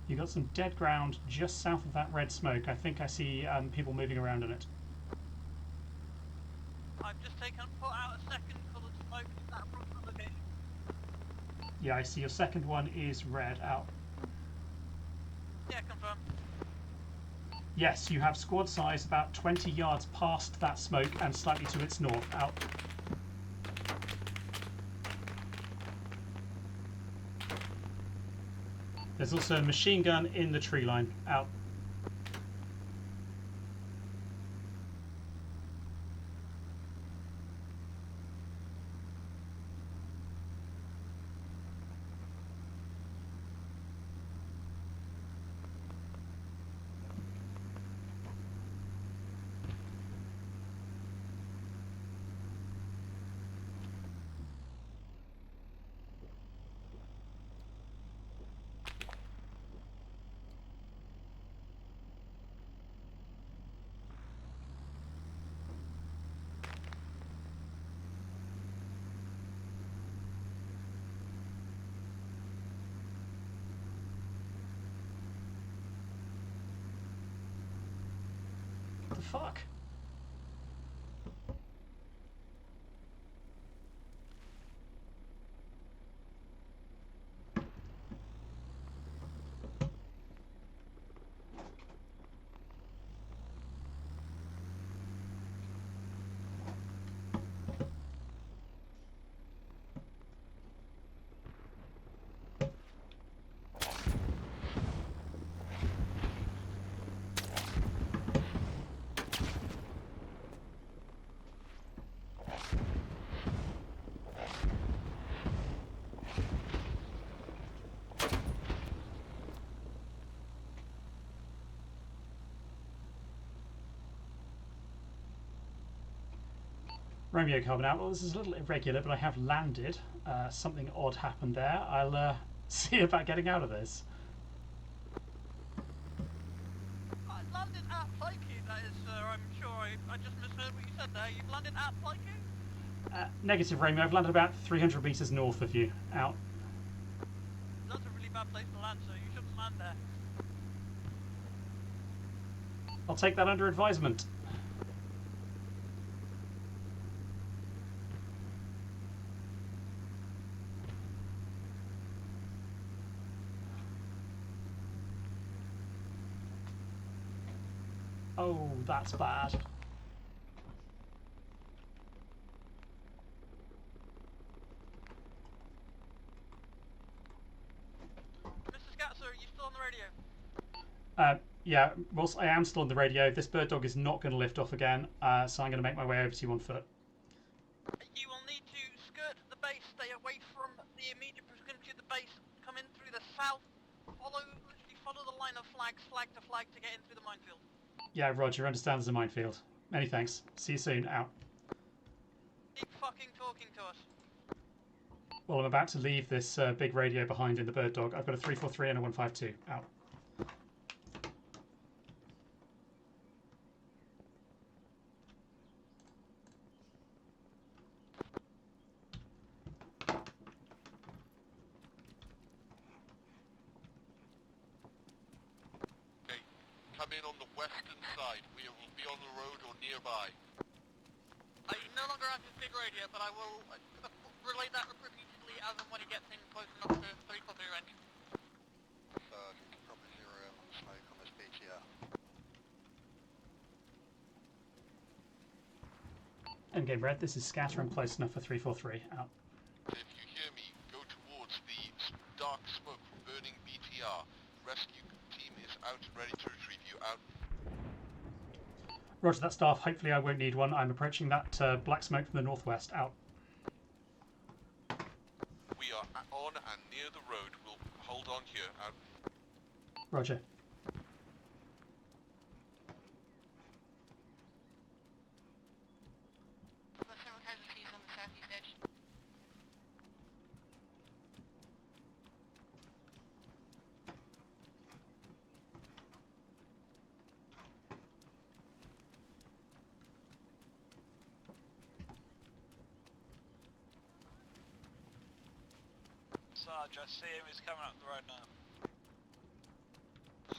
You got some dead ground just south of that red smoke. I think I see people moving around in it. I've just put out a second coloured smoke in that approximate location. Yeah, I see your second one is red, out. Yeah, confirm. Yes, you have squad size about 20 yards past that smoke and slightly to its north, out. There's also a machine gun in the tree line, out. What the fuck? Romeo Carbon Outlaw, this is a little irregular, but I have landed. Something odd happened there. I'll see about getting out of this. I landed at Pikey, that is, sir. I'm sure I just misheard what you said there. You've landed at Pikey? Negative, Raymond. I've landed about 300 meters north of you. Out. That's a really bad place to land, so you shouldn't land there. I'll take that under advisement. Oh, that's bad. Mr. Scatzer, are you still on the radio? Yeah, whilst I am still on the radio, this bird dog is not going to lift off again, so I'm going to make my way over to you on foot. You will need to skirt the base, stay away from the immediate proximity of the base, come in through the south, literally follow the line of flags, flag to flag to get in through the minefield. Yeah, Roger, understand there's a minefield. Many thanks. See you soon. Out. Keep fucking talking to us. Well, I'm about to leave this big radio behind in the bird dog. I've got a 343 and a 152. Out. Okay, come in on the western side. We will be on the road or nearby. I no longer have this big radio, but I will relay that repeatedly as and when it gets in close enough to 340 range. Copy 0 on smoke on this BTR. Endgame Red, this is Scatter. I'm close enough for 343. Out. If you hear me, go towards the dark smoke from burning BTR. Rescue team is out and ready to retrieve you. Out. Roger that, staff. Hopefully I won't need one. I'm approaching that black smoke from the northwest. Out. We are on and near the road. We'll hold on here. Out. Roger. Several casualties on the southeast edge. Sarge, I see him. He's coming up the road now.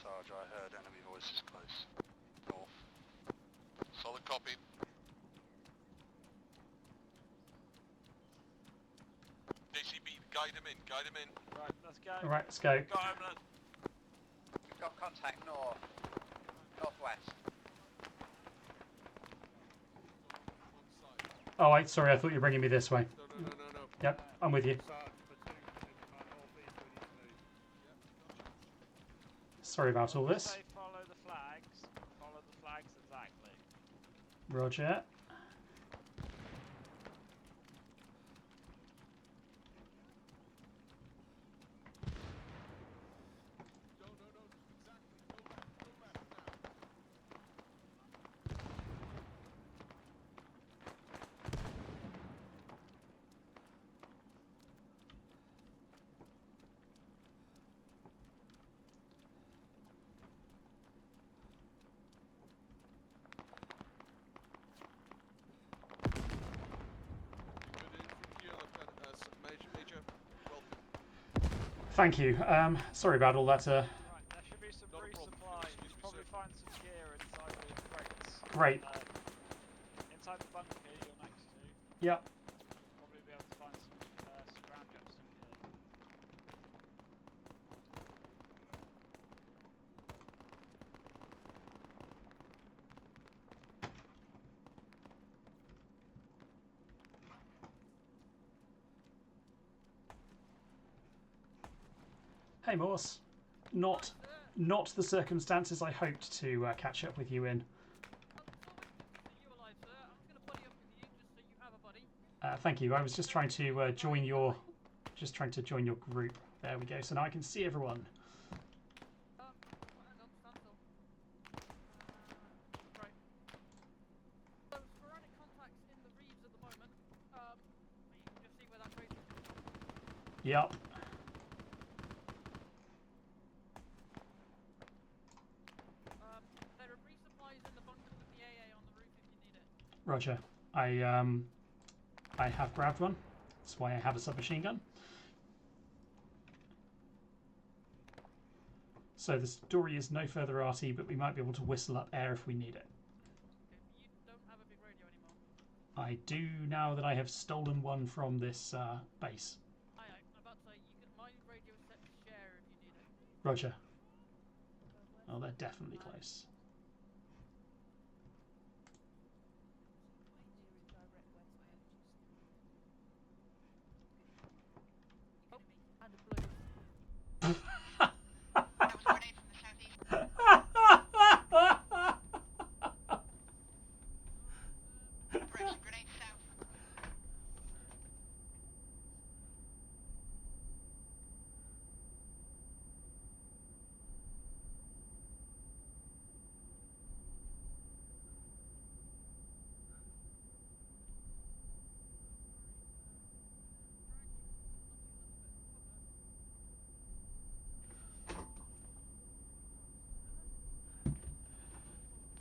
Sarge, I heard enemy voices close. North. Solid copy. JCB, guide him in. Guide him in. Right, let's go. All right, let's go. Got him. We've got contact north, northwest. Oh, sorry. I thought you were bringing me this way. No. Yep, I'm with you. Sorry about all this. Say follow the flags. Follow the flags exactly. Roger. Thank you. Sorry about all that. Right, there should be some resupply. You should probably find some gear inside the crates. Great. Inside the bunker you're next to. Yep. Probably be able to find some ground jets and gear. Hey, Morse. Not the circumstances I hoped to catch up with you in. Thank you. I was just trying to join your group. There we go. So now I can see everyone. Yep. There are resupplies in the bunkers with the AA on the roof if you need it. Roger. I have grabbed one. That's why I have a submachine gun. So the story is no further arty, but we might be able to whistle up air if we need it. Okay, you don't have a big radio anymore. I do now that I have stolen one from this base. Aye, I'm about to say, my radio is set to share if you need it. Roger. Oh, they're definitely close. Oh, and a blue. That was a grenade from the southeast. Direction, grenade south.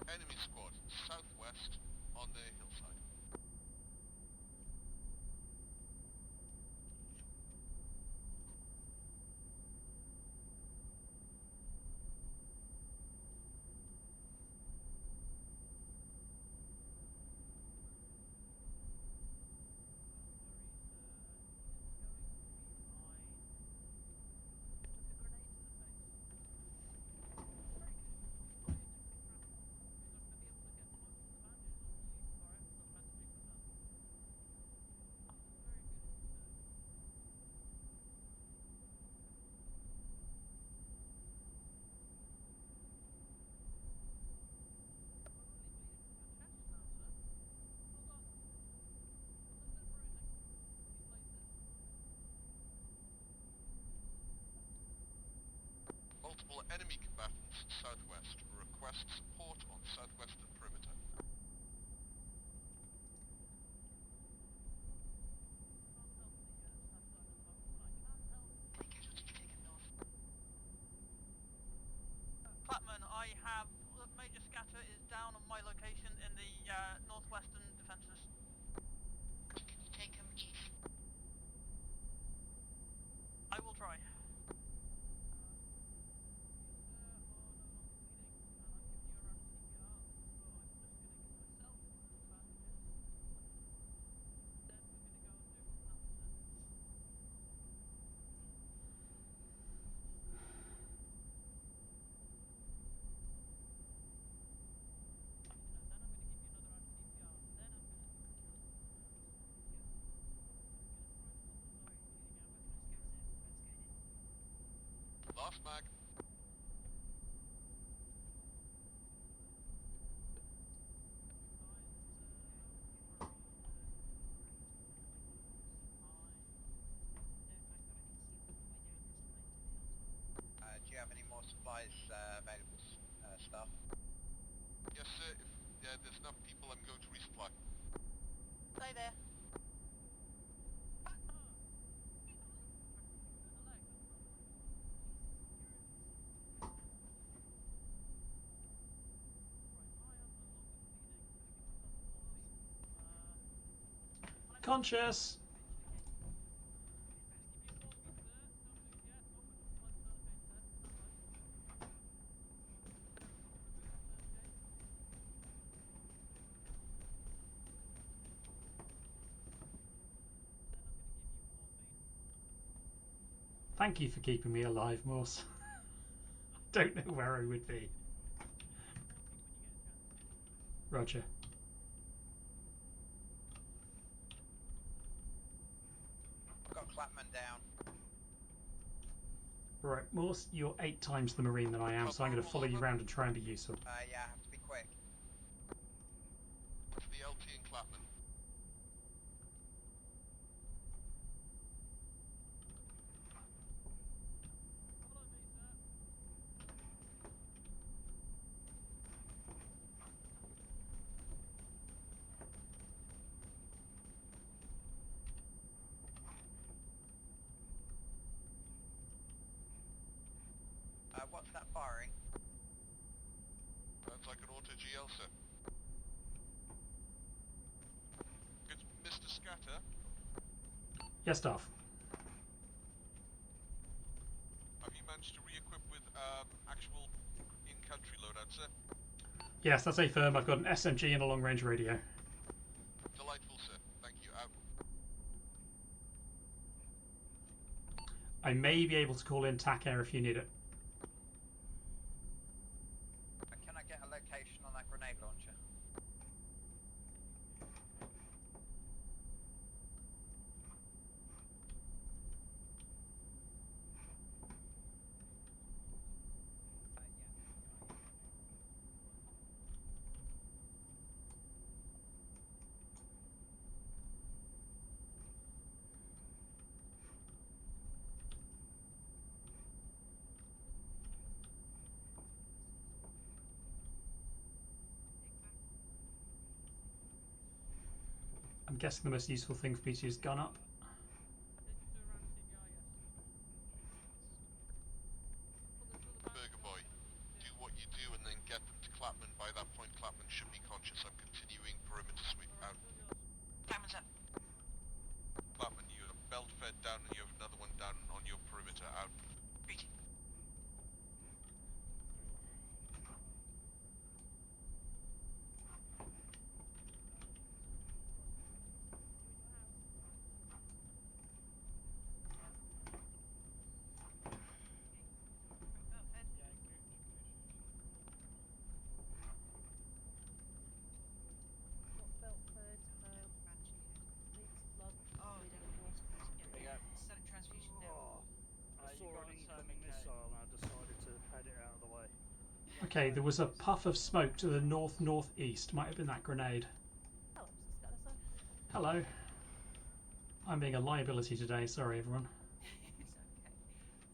Enemy squad, southwest, on the hillside. Multiple enemy combatants southwest. Request support on southwestern perimeter. Any casualties taken north. Clapman, I have Major Scatter is down on my location in the northwestern defences. Can you take him east? I will try. Last mag. Do you have any more supplies available, staff? Yes, sir. If there's enough people, I'm going to resupply. Stay there. Conscious! Thank you for keeping me alive, Morse. Don't know where I would be. Roger. I've got Clapman down. Right, Morse, you're 8 times the Marine that I am, so I'm going to follow you around and try and be useful. Yeah, I have to be quick. To the LT and Clapman. What's that firing? Sounds like an auto GL, sir. Good, Mr. Scatter. Yes, staff. Have you managed to re-equip with actual in-country loadout, sir? Yes, that's a firm. I've got an SMG and a long-range radio. Delightful, sir. Thank you. Out. I may be able to call in TAC Air if you need it. Can I get a location on that grenade launcher? I'm guessing the most useful thing for me to use gun up. Burger boy, do what you do and then get them to Clapman. By that point, Clapman should be conscious. I'm continuing perimeter sweep. Out. Cameron's up. Clapman, you have belt fed down and you have another one down on your perimeter. Out. Reading. Okay, there was a puff of smoke to the north-northeast. Might have been that grenade. Hello, Mr. Scattercam. Hello. I'm being a liability today. Sorry, everyone. It's okay.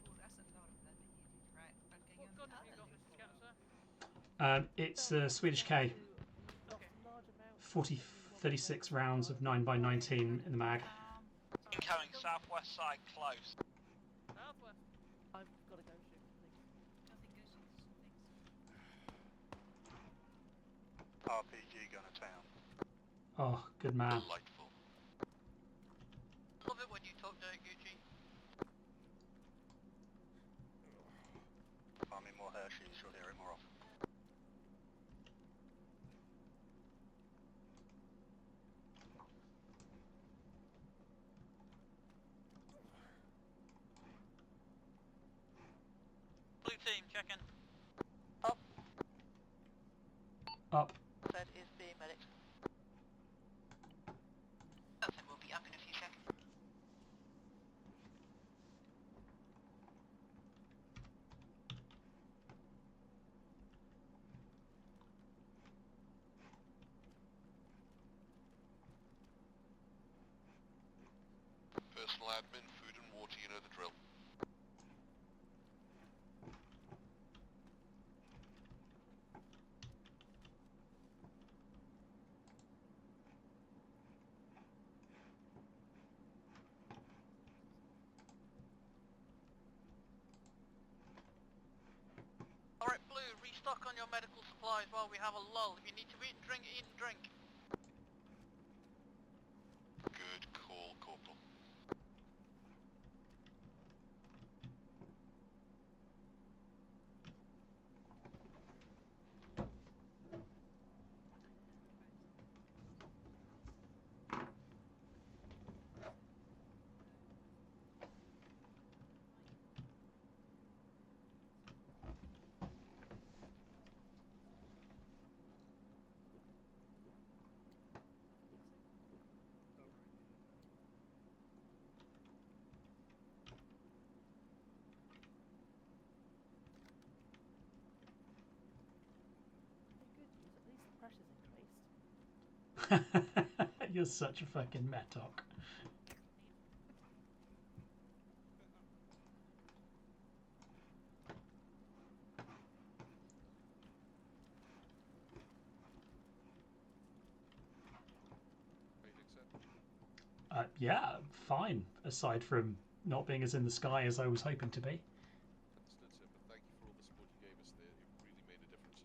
Oh, that's a lot of blood that you did, right? Okay, What gun have you got, Mr. Scattercam? It's the Swedish K. Okay. 36 rounds of 9x19 in the mag. Incoming southwest side close. Southwest. I've got to go shoot things. Nothing goes shoot things. RPG gun of town. Oh, good man. Delightful. Love it when you talk dirty, Gucci. Find me more Hershey's, you'll hear it more often. Blue team, checking. Up. Fed is B medic. Nothing will be up in a few seconds. Personal admin, food and water, you know the drill. Alright, Blue, restock on your medical supplies while we have a lull. If you need to eat and drink, eat and drink. Good call, Corporal. Good news, at least the pressure's increased. You're such a fucking metok. Yeah, fine. Aside from not being as in the sky as I was hoping to be. Understood, sir, but thank you for all the support you gave us there. It really made a difference.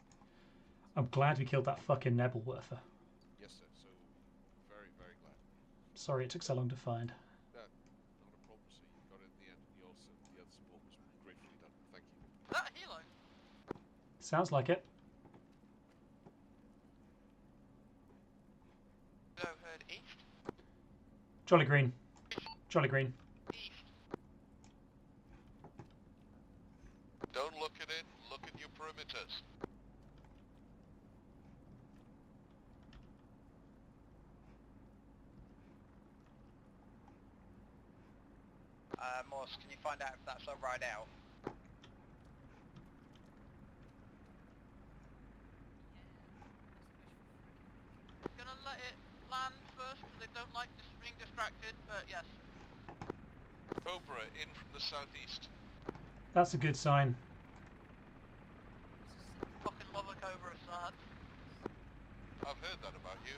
I'm glad we killed that fucking Nebelwerfer. Yes, sir, so very, very glad. Sorry it took so long to find. No, support was gratefully done. Thank you. Is that a helo? Sounds like it. Go heard east. Jolly green. Jolly green. East. Don't look at it, look at your perimeters. Morse, can you find out if that's a ride out? Gonna let it land first because they don't like just being distracted, but yes. Cobra in from the southeast. That's a good sign. Fucking love a Cobra, son. I've heard that about you.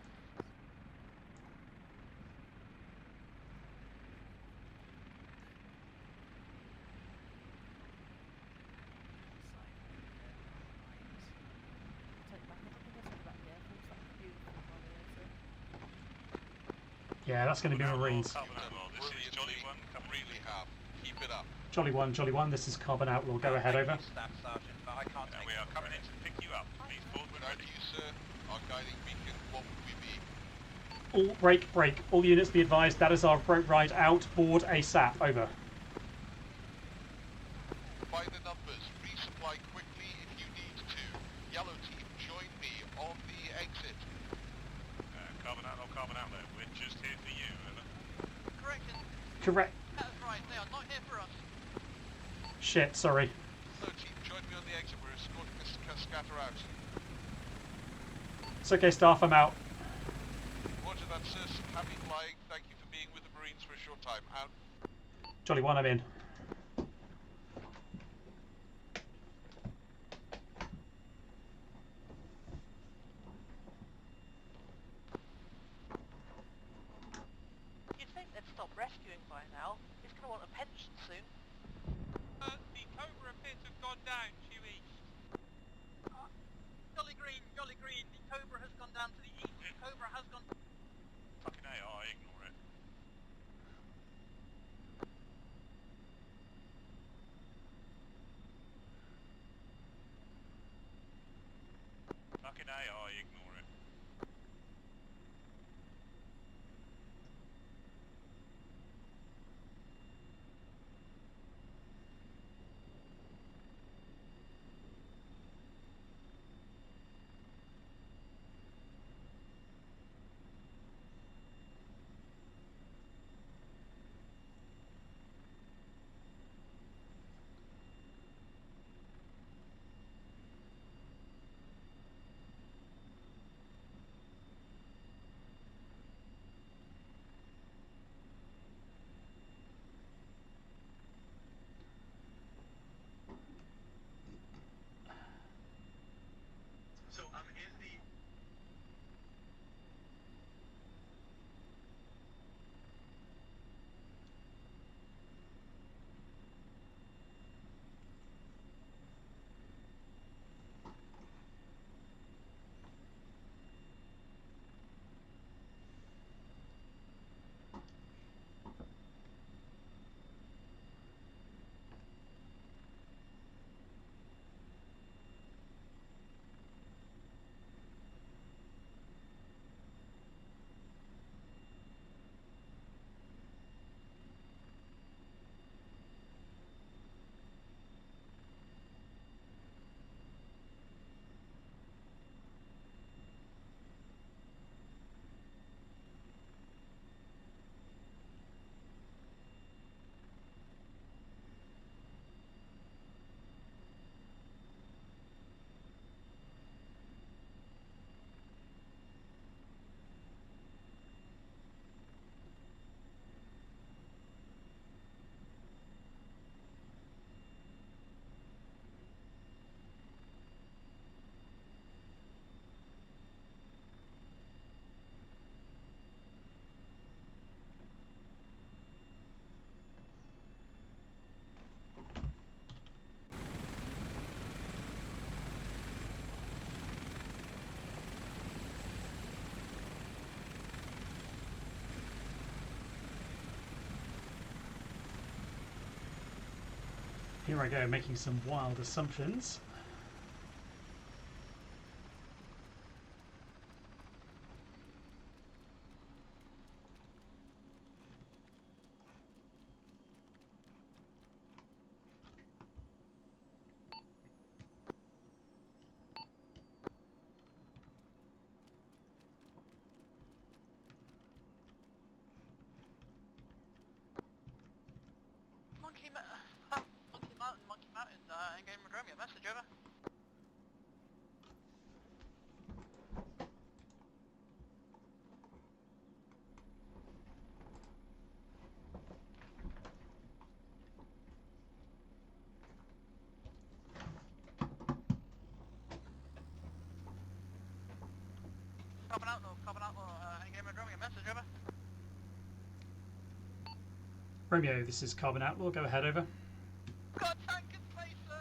Take back. I don't think I took back the Air Force. That was beautiful by the Yeah, that's going to be Marines. Carbon Outlaw, this is Jolly Brilliantly, 1, coming really in. have. Keep it up. Jolly 1, Jolly 1. This is Carbon Outlaw. Go ahead, Thank over. you, Staff Sergeant, but I can't take We are the coming credit. in to pick you up. Please board when Thank ready. you, sir. Our guiding beacon, what would we be? All break, break. All units be advised. That is our boat ride out. Board ASAP. Over. By the numbers, resupply quickly if you need to. Yellow team, join me on the exit. Carbon Outlaw, we're just here for you, over. Correction. Correct. That's right. They are not here for us. Shit. Sorry. Yellow team, join me on the exit. We're escorting this scatter out. It's okay, staff. I'm out. Roger that, sir. Happy flying. Thank you for being with the Marines for a short time. Out. Jolly 1, I'm in. You'd think they'd stop rescuing by now. He's going to want a pension soon. The Cobra appears to have gone down due east. Jolly Green, the Cobra has gone down to the east. The Cobra has gone... Fucking AI, ignore it. Fucking AI, ignore it. Here I go, making some wild assumptions. Monkey Mountain, in-game Rodromio, message over. Carbon Outlaw, in-game Rodromio, message over. Romeo, this is Carbon Outlaw. Go ahead, over. Got a tank in space, sir.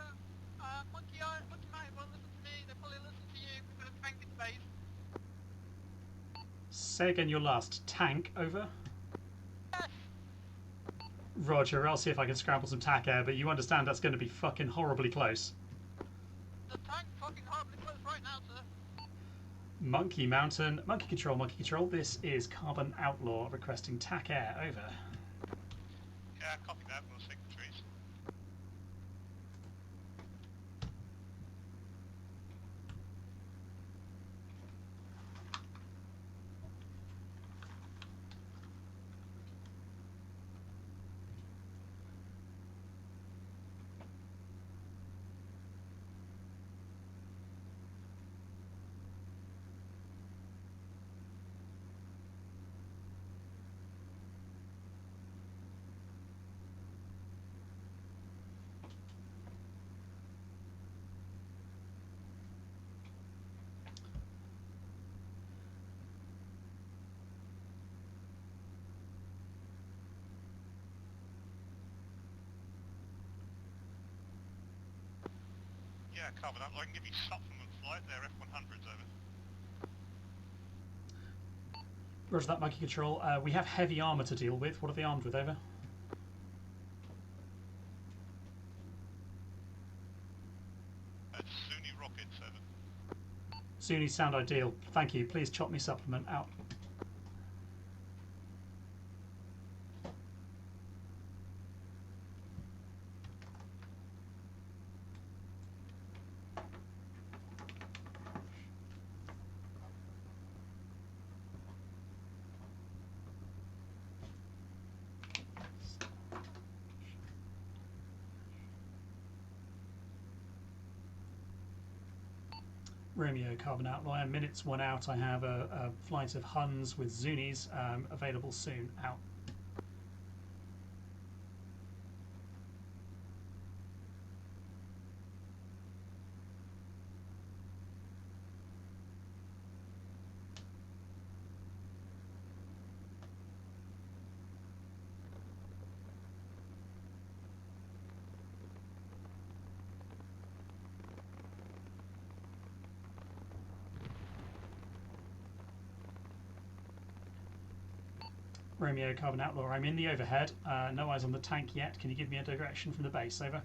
Monkey Mountain won't listen to me. They probably listen to you. We've got a tank in space. Say again your last. Tank, over. Yes. Roger, I'll see if I can scramble some tack air, but you understand that's going to be fucking horribly close. The tank's fucking horribly close right now, sir. Monkey Mountain, Monkey Control. This is Carbon Outlaw requesting tack air, over. Yeah, copy that. We'll take the trees. Yeah, Carbon Outlaw. I can give you supplement flight. They're F-100s, over. Roger that, Monkey Control. We have heavy armour to deal with. What are they armed with, over? Zuni rockets, over. Zuni sound ideal. Thank you. Please chop me supplement out. Romeo, Carbon Outlaw. Minutes one out. I have a flight of Huns with Zunis available soon. Out. Romeo, Carbon Outlaw. I'm in the overhead. No eyes on the tank yet. Can you give me a direction from the base? Over.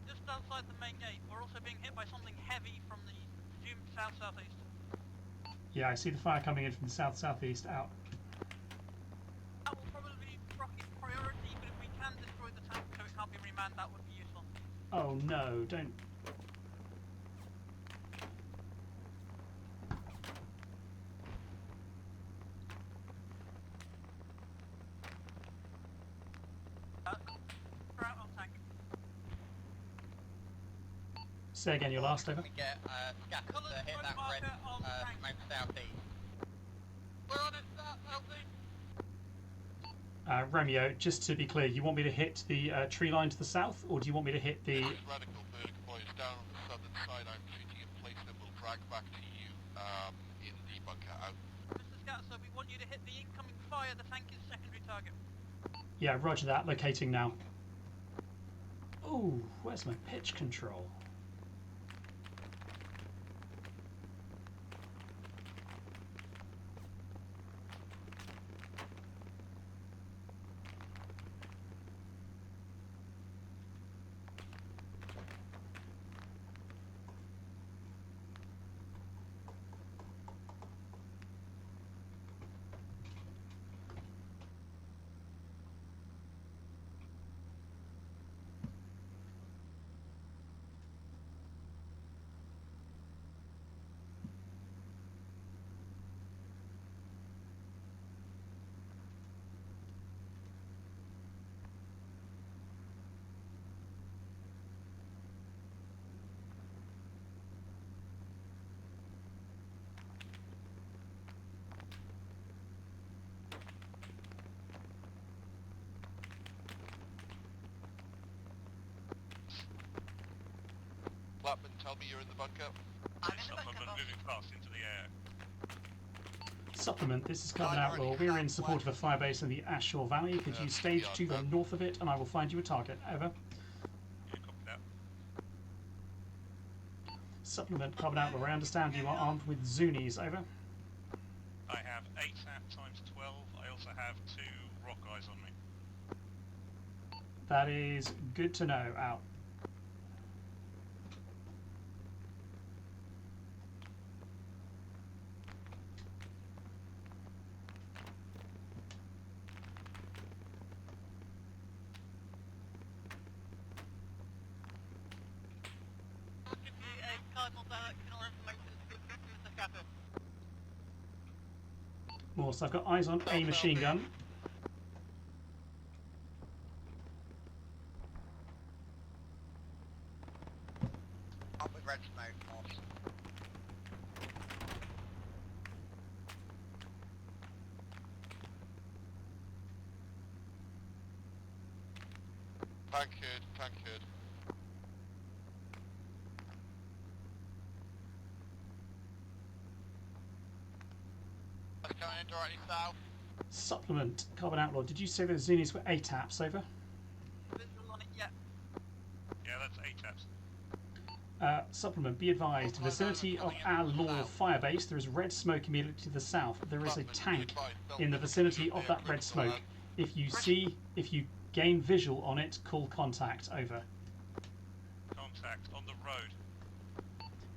Just outside the main gate, we're also being hit by something heavy from the presumed south-southeast. Yeah, I see the fire coming in from the south-southeast. Out. That will probably be rocket priority, but if we can destroy the tank so it can't be remanned, that would be useful. Oh no, don't. We're out of tank. Say again your last, over. We get scatters Colours to hit that red marker on the tank. smoke southeast. We're on it, LZ. Romeo, just to be clear, you want me to hit the tree line to the south, or do you want me to hit the... Radical vertical boys down on the southern side. I'm shooting in place and we'll drag back to you in the bunker out. Mr. Scattercam, we want you to hit the incoming fire. The tank is secondary target. Yeah, roger that. Locating now. Ooh, where's my pitch control? tell me you're in the bunker? I'm in the bunker, Supplement boss. moving fast into the air. Supplement, this is Carbon Outlaw. We're in support of a firebase in the Ashore Valley. Could you stage to the north of it and I will find you a target? Over. Yeah, copy that. Supplement, Carbon Outlaw. I understand you are armed with Zunis. Over. I have 8 times 12. I also have 2 rock eyes on me. That is good to know. Out. I'll give you a cardinal directional information to the scatter. Morse, I've got eyes on a machine gun. Up with red smoke, Morse. Tankard. Coming in directly south. Supplement, Carbon Outlaw. Did you say those Zunis were ATAPs? Over. Visual on it, yeah. Yeah, that's 8 taps. Supplement, be advised, vicinity of our Law firebase, there is red smoke immediately to the south. There is a tank in the vicinity of that red smoke. If you gain visual on it, call contact. Over. Contact on the road.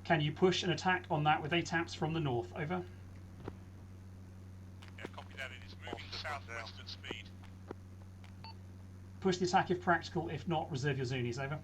Can you push an attack on that with ATAPs from the north? Over. Yeah, copy that. It is moving southwest at speed. Push the attack if practical, if not, reserve your Zunis. Over.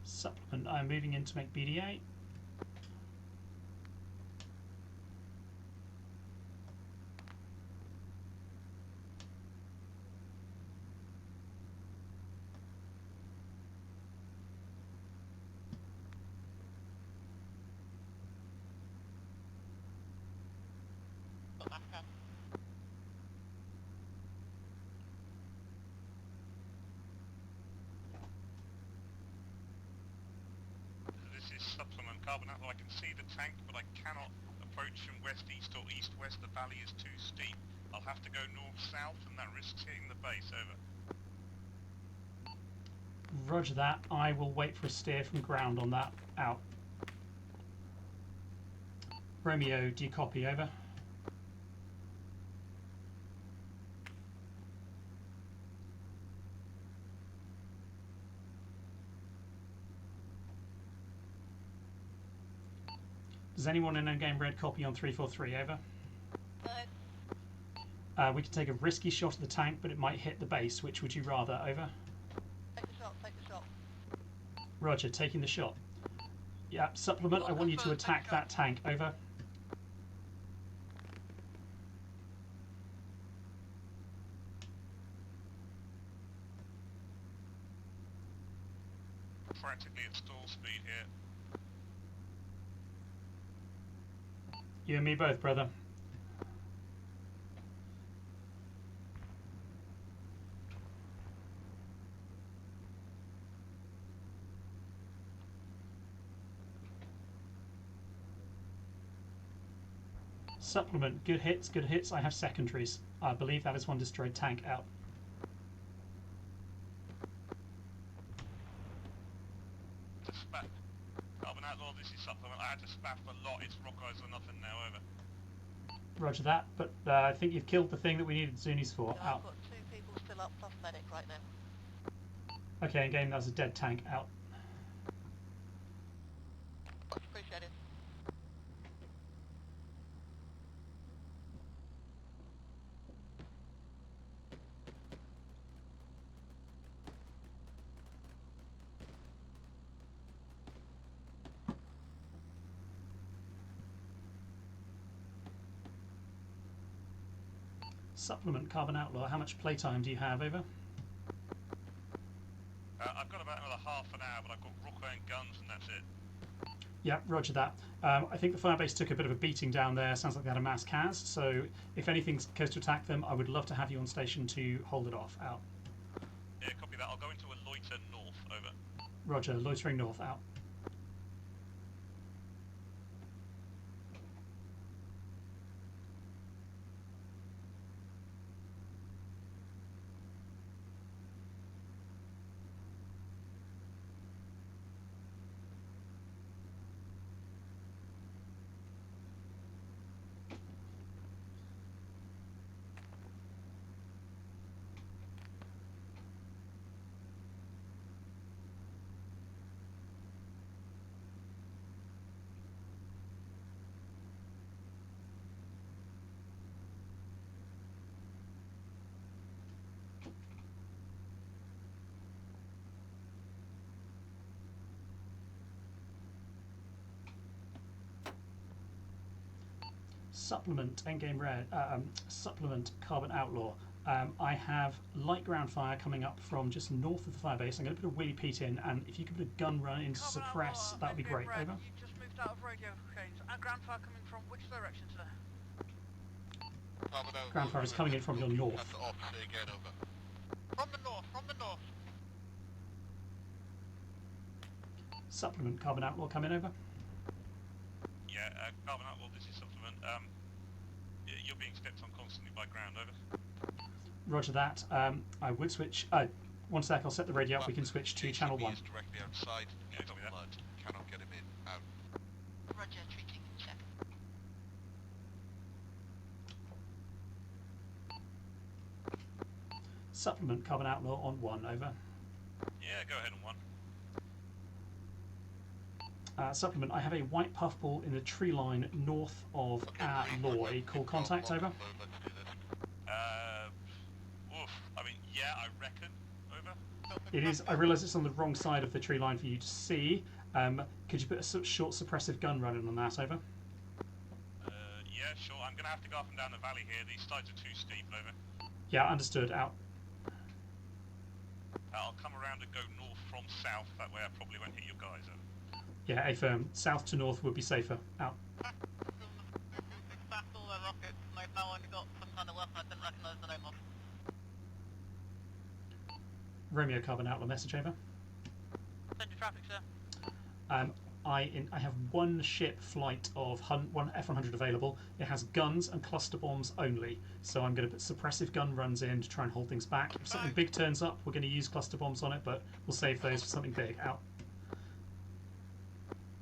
Supplement, I am moving in to make BDA. This is Supplement Carbon Outlaw. I can see the tank, but I cannot approach from west-east or east-west. The valley is too steep. I'll have to go north-south, and that risks hitting the base. Over. Roger that. I will wait for a steer from ground on that. Out. Romeo, do you copy? Over. Does anyone in in-game red copy on 343? Over. We can take a risky shot at the tank, but it might hit the base. Which would you rather? Over. Take the shot, take the shot. Roger, taking the shot. Yeah, Supplement, I want you to attack that tank. Over. Practically at stall speed here. You and me both, brother. Supplement, good hits, good hits. I have secondaries. I believe that is one destroyed tank. Out. Roger that, but I think you've killed the thing that we needed Zunis for. Yeah, I've Out. got 2 people still up plus medic right now. Okay, in game, that was a dead tank. Out. Appreciate it. Supplement Carbon Outlaw. How much playtime do you have? Over. I've got about another half an hour, but I've got Rockwell and guns, and that's it. Yeah, roger that. I think the firebase took a bit of a beating down there. Sounds like they had a mass CAS. So if anything goes to attack them, I would love to have you on station to hold it off. Out. Yeah, copy that. I'll go into a loiter north. Over. Roger. Loitering north. Out. Supplement Endgame Red. Supplement Carbon Outlaw. I have light ground fire coming up from just north of the firebase. I'm going to put a Willy Pete in, and if you could put a gun run in to Carbon suppress, Outlaw, that would be Endgame great. Red, Over. You just moved out of radio chains. Ground fire coming from which direction, sir? Ground fire is coming in from your north. At the officer again, over. From the north, from the north. Supplement Carbon Outlaw coming over. Yeah, Carbon Outlaw, this is supplement. You're being stepped on constantly by ground. Over. Roger that. I would switch. One sec, I'll set the radio up. We can switch to channel 1. Is directly outside. Yeah, copy that. Blood. Cannot get him in. Out. Roger, treating check. Supplement Carbon Outlaw on 1. Over. Yeah, go ahead on 1. Supplement, I have a white puffball in the tree line north of Alloy. Call contact. Over. Oof. I mean, yeah, I reckon. Over. It is. I realise it's on the wrong side of the tree line for you to see. Could you put a short suppressive gun running on that? Over. Yeah, sure. I'm going to have to go up and down the valley here. These sides are too steep. Over. Yeah, understood. Out. I'll come around and go north from south. That way I probably won't hit your guys. Over. Yeah, affirm. South to north would be safer. Out. That's all their rockets. They've now only got some kind of weapon I didn't recognise the name of. Romeo Carbon Outlaw message. Over. Send your traffic, sir. I have one ship flight of one F-100 available. It has guns and cluster bombs only. So I'm going to put suppressive gun runs in to try and hold things back. If something big turns up, we're going to use cluster bombs on it, but we'll save those for something big. Out.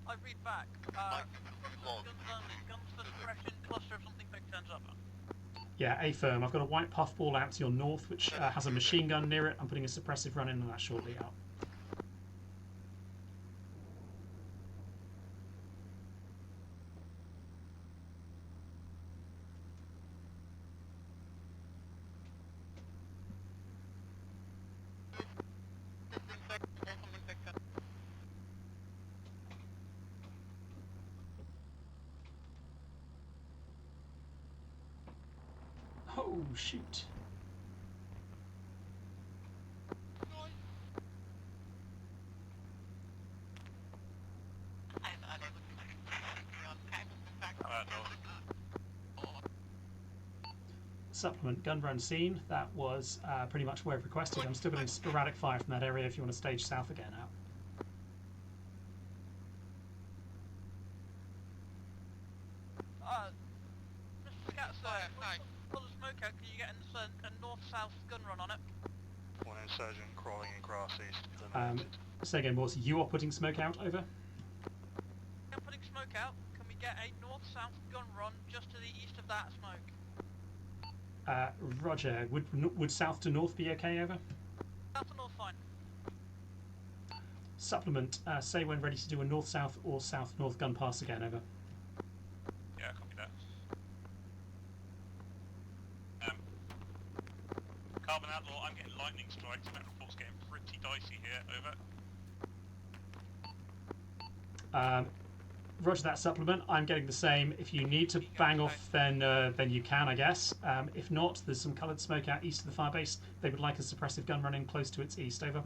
I read back. Guns only. Guns for suppression. Cluster if something big turns up. Yeah, affirm. I've got a white puffball out to your north, which has a machine gun near it. I'm putting a suppressive run in on that shortly. Out. Oh, shoot. Supplement gun run scene. That was pretty much where I've requested. I'm still getting sporadic fire from that area if you want to stage south again. Out. Mr. Scat, sir, pull the smoke out. Can you get a north-south gun run on it? One insurgent crawling in grass east. Eliminated. Say again, boss. You are putting smoke out. Over. I'm putting smoke out. Can we get a north north-south gun run just to the east of that smoke. Roger. Would south to north be okay? Over. South to north, fine. Supplement. Say when ready to do a north-south or south-north gun pass again. Over. Yeah, copy that. Carbon Outlaw, I'm getting lightning strikes. That report's getting pretty dicey here. Over. Roger that, supplement. I'm getting the same. If you need to bang off, then you can, I guess. If not, there's some coloured smoke out east of the firebase. They would like a suppressive gun running close to its east. Over.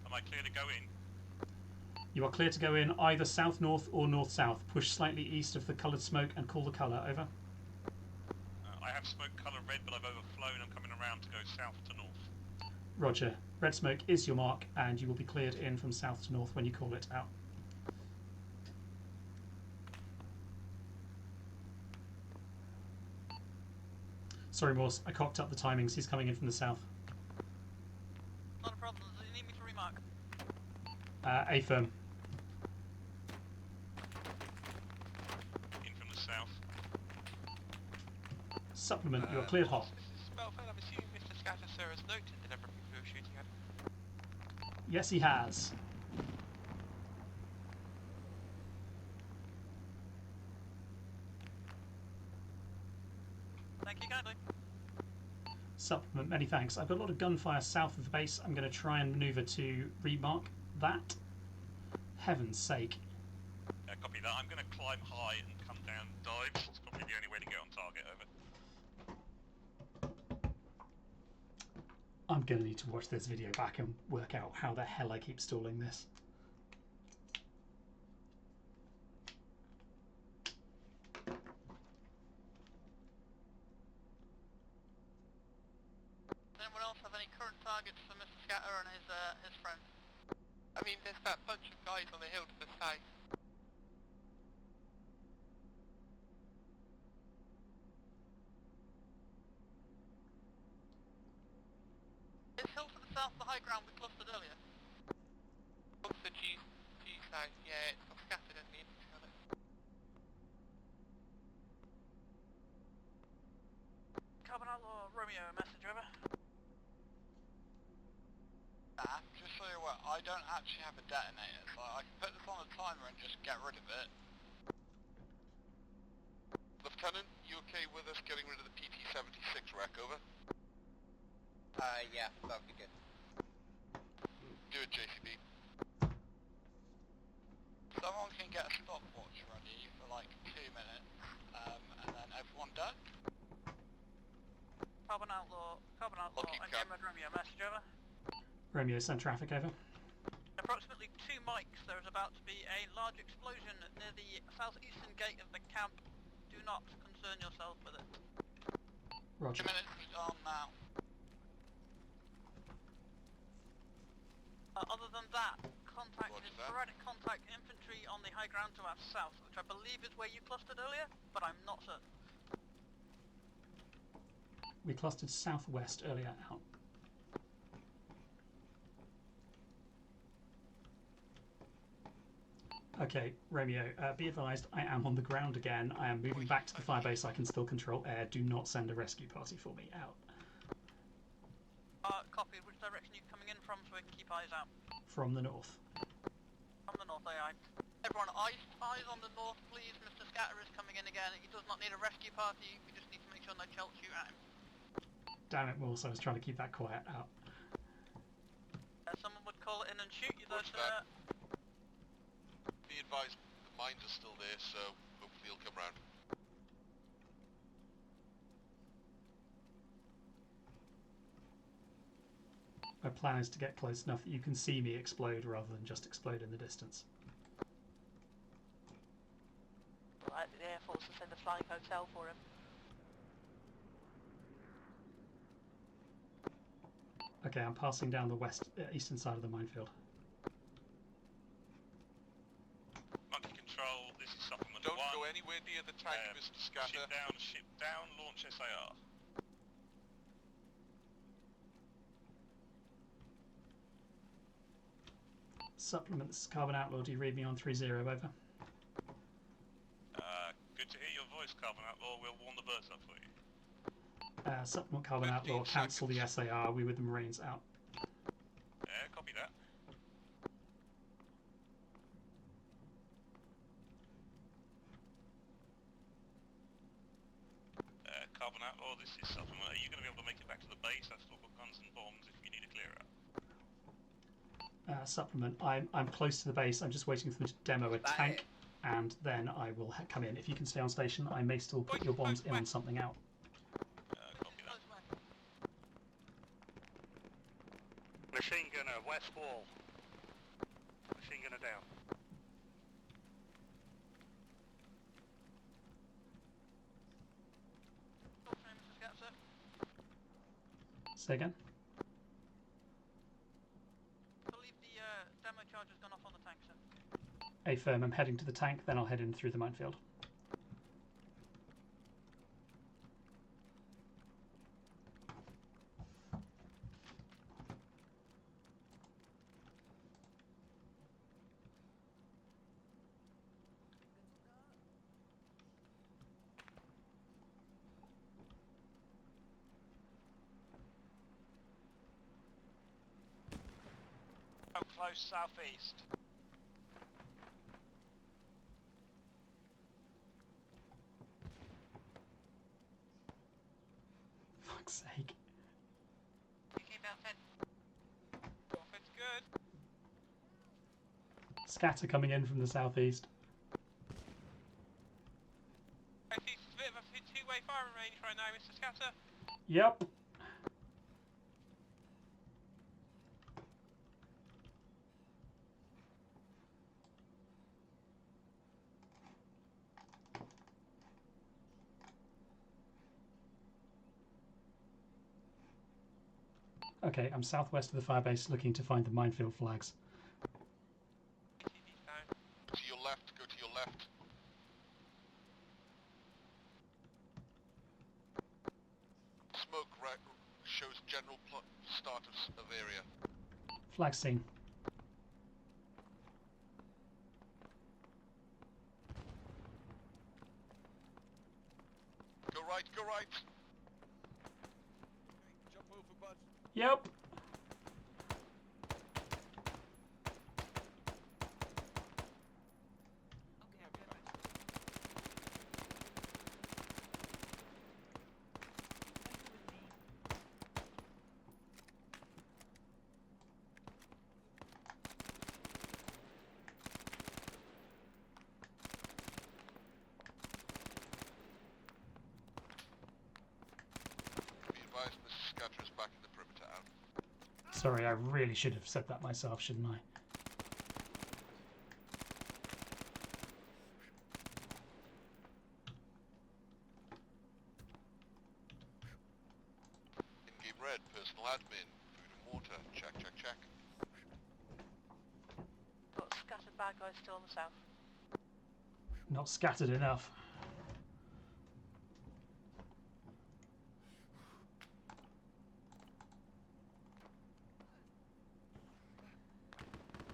Am I clear to go in? You are clear to go in either south-north or north-south. Push slightly east of the coloured smoke and call the colour. Over. I have smoke colour red, but I've overflown. I'm coming around to go south to north. Roger. Red smoke is your mark, and you will be cleared in from south to north when you call it out. Sorry, Morse. I cocked up the timings. He's coming in from the south. Not a problem. Do you need me to remark? A firm. In from the south. Supplement. You are cleared hot. This is Spellfeld. I'm assuming Mr. Scattercam has noted that everything we were shooting at. Yes, he has. Thank you kindly. Supplement. Many thanks. I've got a lot of gunfire south of the base. I'm going to try and manoeuvre to remark that. Heaven's sake. Copy that. I'm going to climb high and come down and dive. It's probably the only way to get on target. Over. I'm going to need to watch this video back and work out how the hell I keep stalling this. Does anyone else have any current targets for Mr. Scatter and his friend? I mean, there's that bunch of guys on the hill to the south. Is hill to the south the high ground we clustered earlier? What's the G south? Yeah, it's got scattered in the infantry on it. Carbon Outlaw Romeo, a message over. Just so you're aware, I don't actually have a detonator, so I can put this on a timer and just get rid of it. Lieutenant, you okay with us getting rid of the PT-76 wreck, over? Yeah, that'd be good. Do it, JCB. Someone can get a stopwatch ready for like 2 minutes, and then everyone done? Carbon Outlaw, Looking and cap. Gamma Romeo, message over. Romeo, send traffic over. Approximately 2 mics, there is about to be a large explosion near the southeastern gate of the camp. Do not concern yourself with it. Roger. 2 minutes on now. Other than that, contact Roger is that. sporadic contact infantry on the high ground to our south, which I believe is where you clustered earlier, but I'm not certain. We clustered southwest earlier out. Okay, Romeo, be advised, I am on the ground again. I am moving back to the firebase. I can still control air. Do not send a rescue party for me. Out. Copy. Which direction are you coming in from so we can keep eyes out? From the north. From the north, aye. Everyone, eyes on the north, please. Mr. Scatter is coming in again. He does not need a rescue party. We just need to make sure no Chelt shoot at him. Damn it, Morse. I was trying to keep that quiet. Out. Someone would call it in and shoot you, though, Roger that. Be advised, the mines are still there, so hopefully he'll come round. My plan is to get close enough that you can see me explode rather than just explode in the distance. Right, the Air Force will send a flying hotel for him. Okay, I'm passing down the eastern side of the minefield. Monkey Control, this is Supplement Don't 1. go anywhere near the tank, Mr. Scatter. Ship down, launch SAR. Supplement, this is Carbon Outlaw. Do you read me on 3-0? Over. Good to hear your voice, Carbon Outlaw. We'll warn the birds up for you. Supplement Carbon 15 Outlaw. Cancel the seconds. SAR. We with the Marines out. Copy that. Carbon Outlaw, this is Supplement. Are you going to be able to make it back to the base? I've still got guns and bombs if you need a clear out. Supplement. I'm close to the base. I'm just waiting for them to demo a tank, and then I will come in. If you can stay on station, I may still put your bombs in on something out. Copy that. Machine gunner, west wall. Machine gunner down. Say again. I believe the demo charge has gone off on the tank, sir. Affirm. I'm heading to the tank. Then I'll head in through the minefield. How close southeast? Fuck's sake. Okay, about 10. It's good. Scatter coming in from the southeast. I see it's a bit of a two-way firing range right now, Mr. Scatter. Yep. Okay, I'm southwest of the firebase looking to find the minefield flags. To your left, go to your left. Smoke shows general start of area. Flag seen. Go right, go right. Jump over, bud. Yep. Okay, I'm going back. With me. Be advised, Mr. Scatter is back in the perimeter out. Sorry, I really should have said that myself, shouldn't I? In-game red, personal admin, food and water, check, check, check. Got scattered bad guys still on the south. Not scattered enough.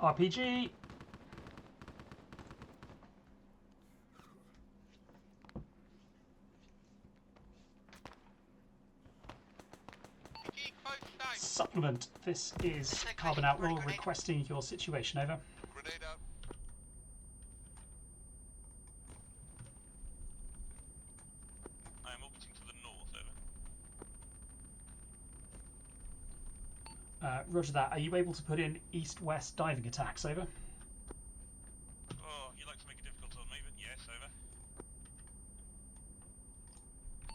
RPG! Keep close down. Supplement. This is Carbon Outlaw requesting your situation. Over. Grenade out. I am orbiting to the north, over. Roger that. Are you able to put in east-west diving attacks? Over. Oh, you like to make it difficult on me, but yes, over.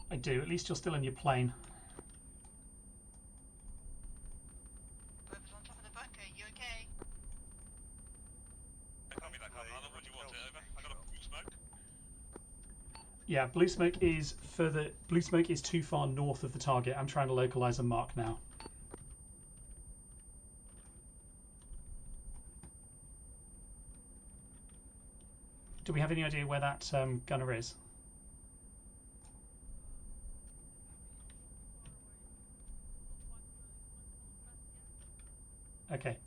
I do. At least you're still in your plane. Whoever's on top of the bunker, you okay? Copy that, Carbon Outlaw. What do you want, over? I got a blue smoke. Yeah, blue smoke is further. Blue smoke is too far north of the target. I'm trying to localize a mark now. Do we have any idea where that gunner is? Okay.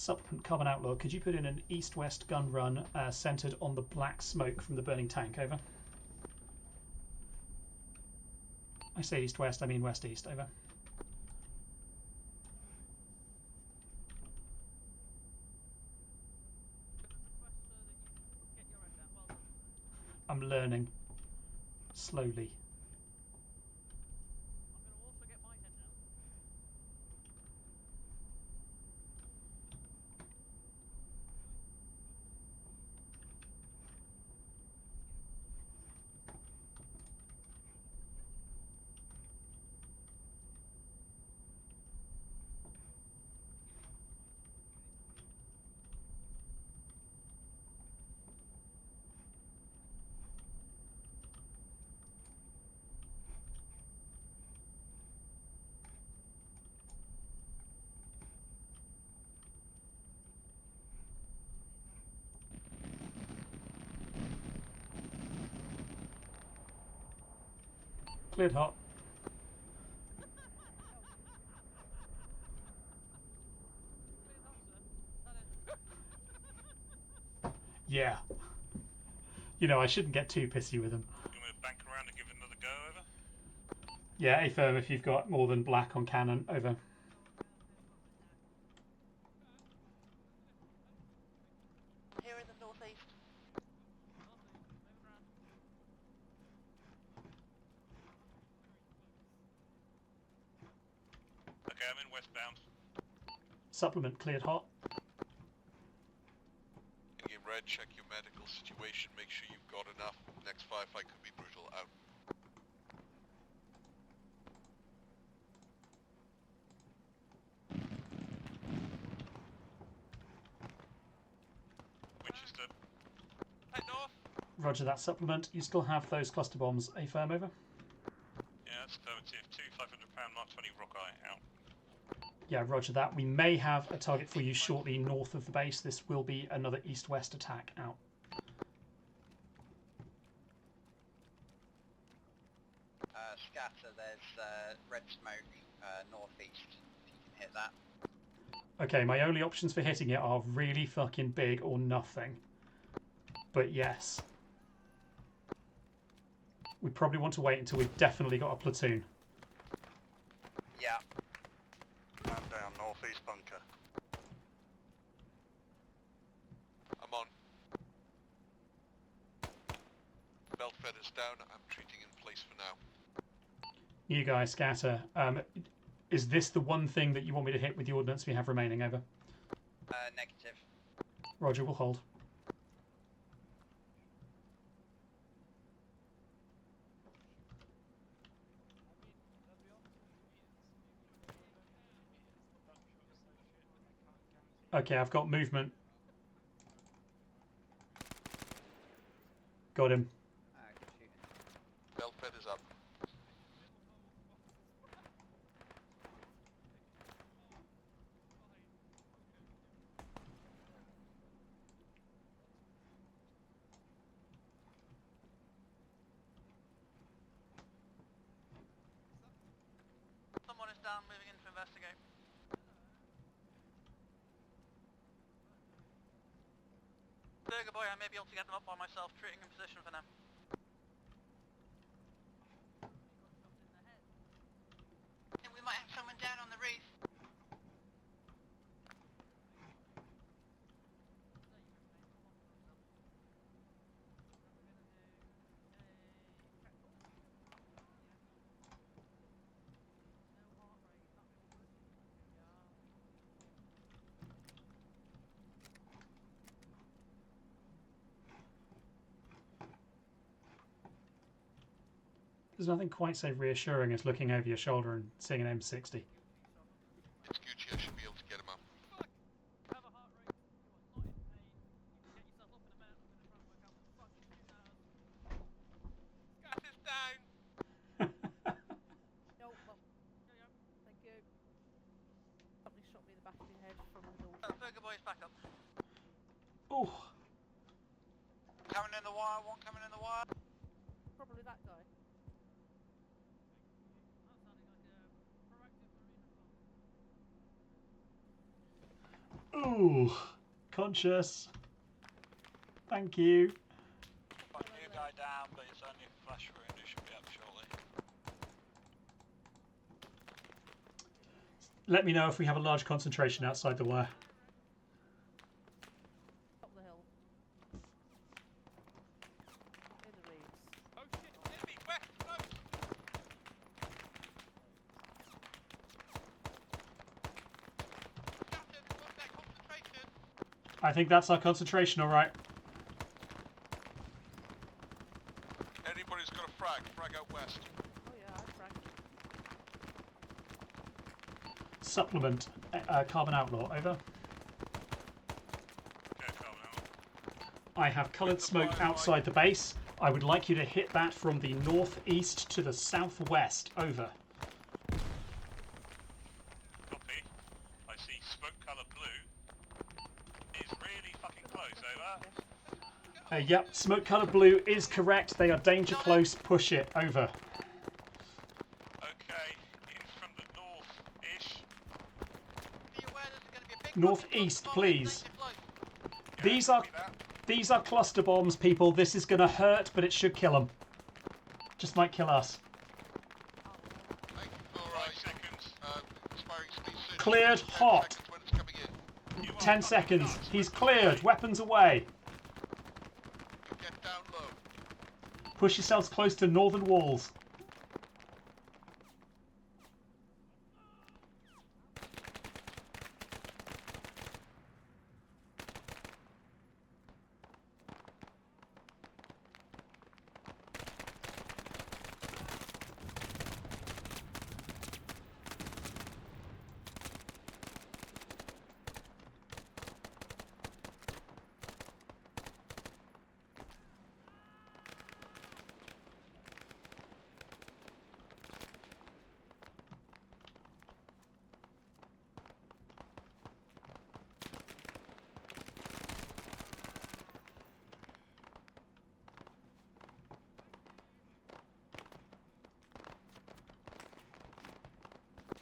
Supplement Carbon Outlaw. Could you put in an east-west gun run centered on the black smoke from the burning tank? Over. I say east-west, I mean west-east. Over. Get your end out. Well done, sir. I'm learning. Slowly. I'm going to also get my head down. Cleared hot. Cleared hot, sir. Yeah. You know, I shouldn't get too pissy with them. You want me to bank around and give it another go, over? Yeah, affirm if you've got more than black on cannon. Over. Here in the northeast. Moving around. Okay, I'm in westbound. Supplement cleared hot. In red, check your medical situation, make sure you've got enough. Next firefight could be brutal. Out. Winchester. Head north. Roger that, supplement. You still have those cluster bombs. Affirm, over. Yeah, that's affirmative. 2 500-pound Mark 20 Rockeye out. Yeah, roger that. We may have a target for you shortly north of the base. This will be another east-west attack. Out. Scatter, there's red smoke northeast, if you can hit that. Okay, my only options for hitting it are really fucking big or nothing. But yes. We probably want to wait until we've definitely got a platoon. Yeah. Man down, northeast bunker. I'm on. Belt feathers down. I'm treating in place for now. You guys, Scatter. Is this the one thing that you want me to hit with the ordnance we have remaining? Over. Negative. Roger, we'll hold. Okay, I've got movement. Got him. Good shooting. Belt feathers up. Someone is down, moving in to investigate. Burger boy, I may be able to get them up by myself, treating in position for now. And we might have someone down on the roof. There's nothing quite so reassuring as looking over your shoulder and seeing an M60. It's Gucci. I should be able to get him up. Have a heart rate. You are not in pain. You can get yourself up in a minute. I'm going to try and work out what the fuck she's shooting at us. Scatter's down. No, well, thank you. Somebody shot me in the back of the head from the north. Burger boy is back up. Oh, Coming in the wire, one coming in the wire. Probably that guy. Scatter's down. That sounded like a proactive marine assault. Ooh, conscious. Thank you. Got a new guy down, but it's only a flash wound. It should be up shortly. Let me know if we have a large concentration outside the wire. Up the hill. In the reeds. Oh shit, enemy, west, close! Captain, what's that concentration? I think that's our concentration, all right. Anybody's got a frag out west. Oh yeah, I fragged. Supplement, Carbon Outlaw, over. Okay, Carbon Outlaw. I have coloured smoke outside the base. I would like you to hit that from the northeast to the southwest, over. Copy. I see smoke colour blue. It's really fucking close, over. Yep, smoke colour blue is correct. They are danger close. Push it, over. Okay, in from the north-ish. Be aware there's going to be a big Northeast, fucking bomb please. danger close. Yeah, These are copy that. these are cluster bombs, people. This is going to hurt, but it should kill them. Just might kill us. Alright. 5 seconds. Expiring speed soon. Cleared 10 hot. seconds when it's coming in. You are 10 fucking seconds. nuts. He's cleared. Weapons away. Get down low. Push yourselves close to northern walls.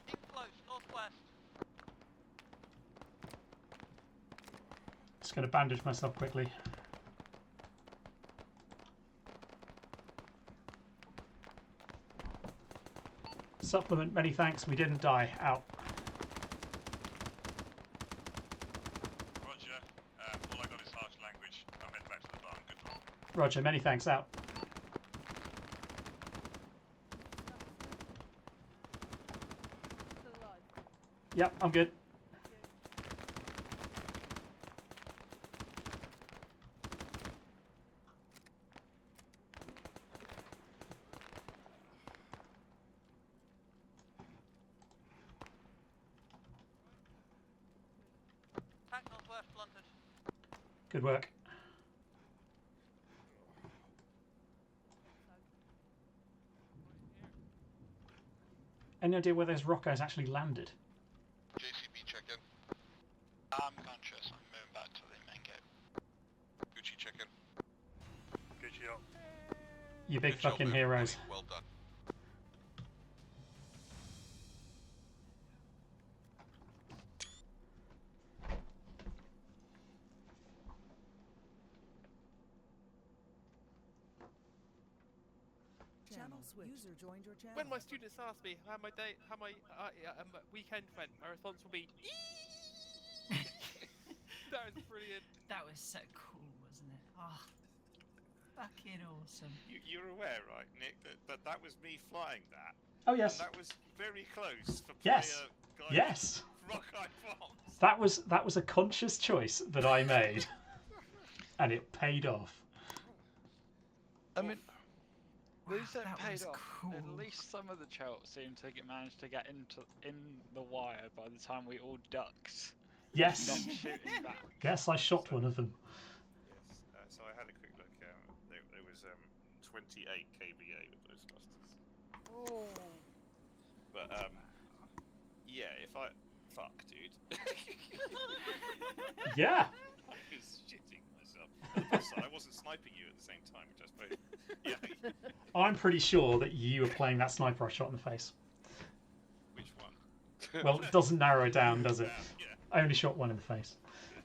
In close, northwest. Just going to bandage myself quickly. Supplement, many thanks. We didn't die. Out. Roger. All I got is harsh language. I'm heading back to the barn. Good luck. Roger, many thanks. Out. Still alive. Yep, I'm good. Tank northwest, blunted. Good work. Any idea where those rockers actually landed? JCB check in. I'm conscious. I'm moving back to the main gate. Gucci check in. Good job. You big Good job, fucking everybody. heroes. Well done. Channel switch. User joined your channel. When my students ask me how my weekend went, my response will be That was brilliant. That was so cool, wasn't it? Oh, fucking awesome. You're aware, right, Nick, that was me flying that. Oh yes. And that was very close for Yes. player guy Yes. rock-eye bombs. That was a conscious choice that I made, and it paid off. I mean, these that that paid was off. cool. At least some of the chelt seemed to manage to get in the wire by the time we all ducked. Yes. Not shooting back. Yes, I shot one of them. Yes, so I had a quick look. There was 28 kVA with those clusters. Oh. But yeah, if I fuck, dude. Yeah. I was shitting myself. And the plus side, I wasn't sniping you at the same time, which I suppose. Yeah. I'm pretty sure that you were playing that sniper I shot in the face. Which one? Well, it doesn't narrow it down, does it? Yeah. I only shot one in the face. Yeah.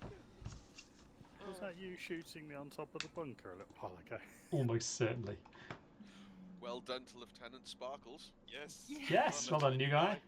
that you shooting me on top of the bunker a little while ago? Almost certainly. Well done to Lieutenant Sparkles. Yes. Yes, well done, new guy.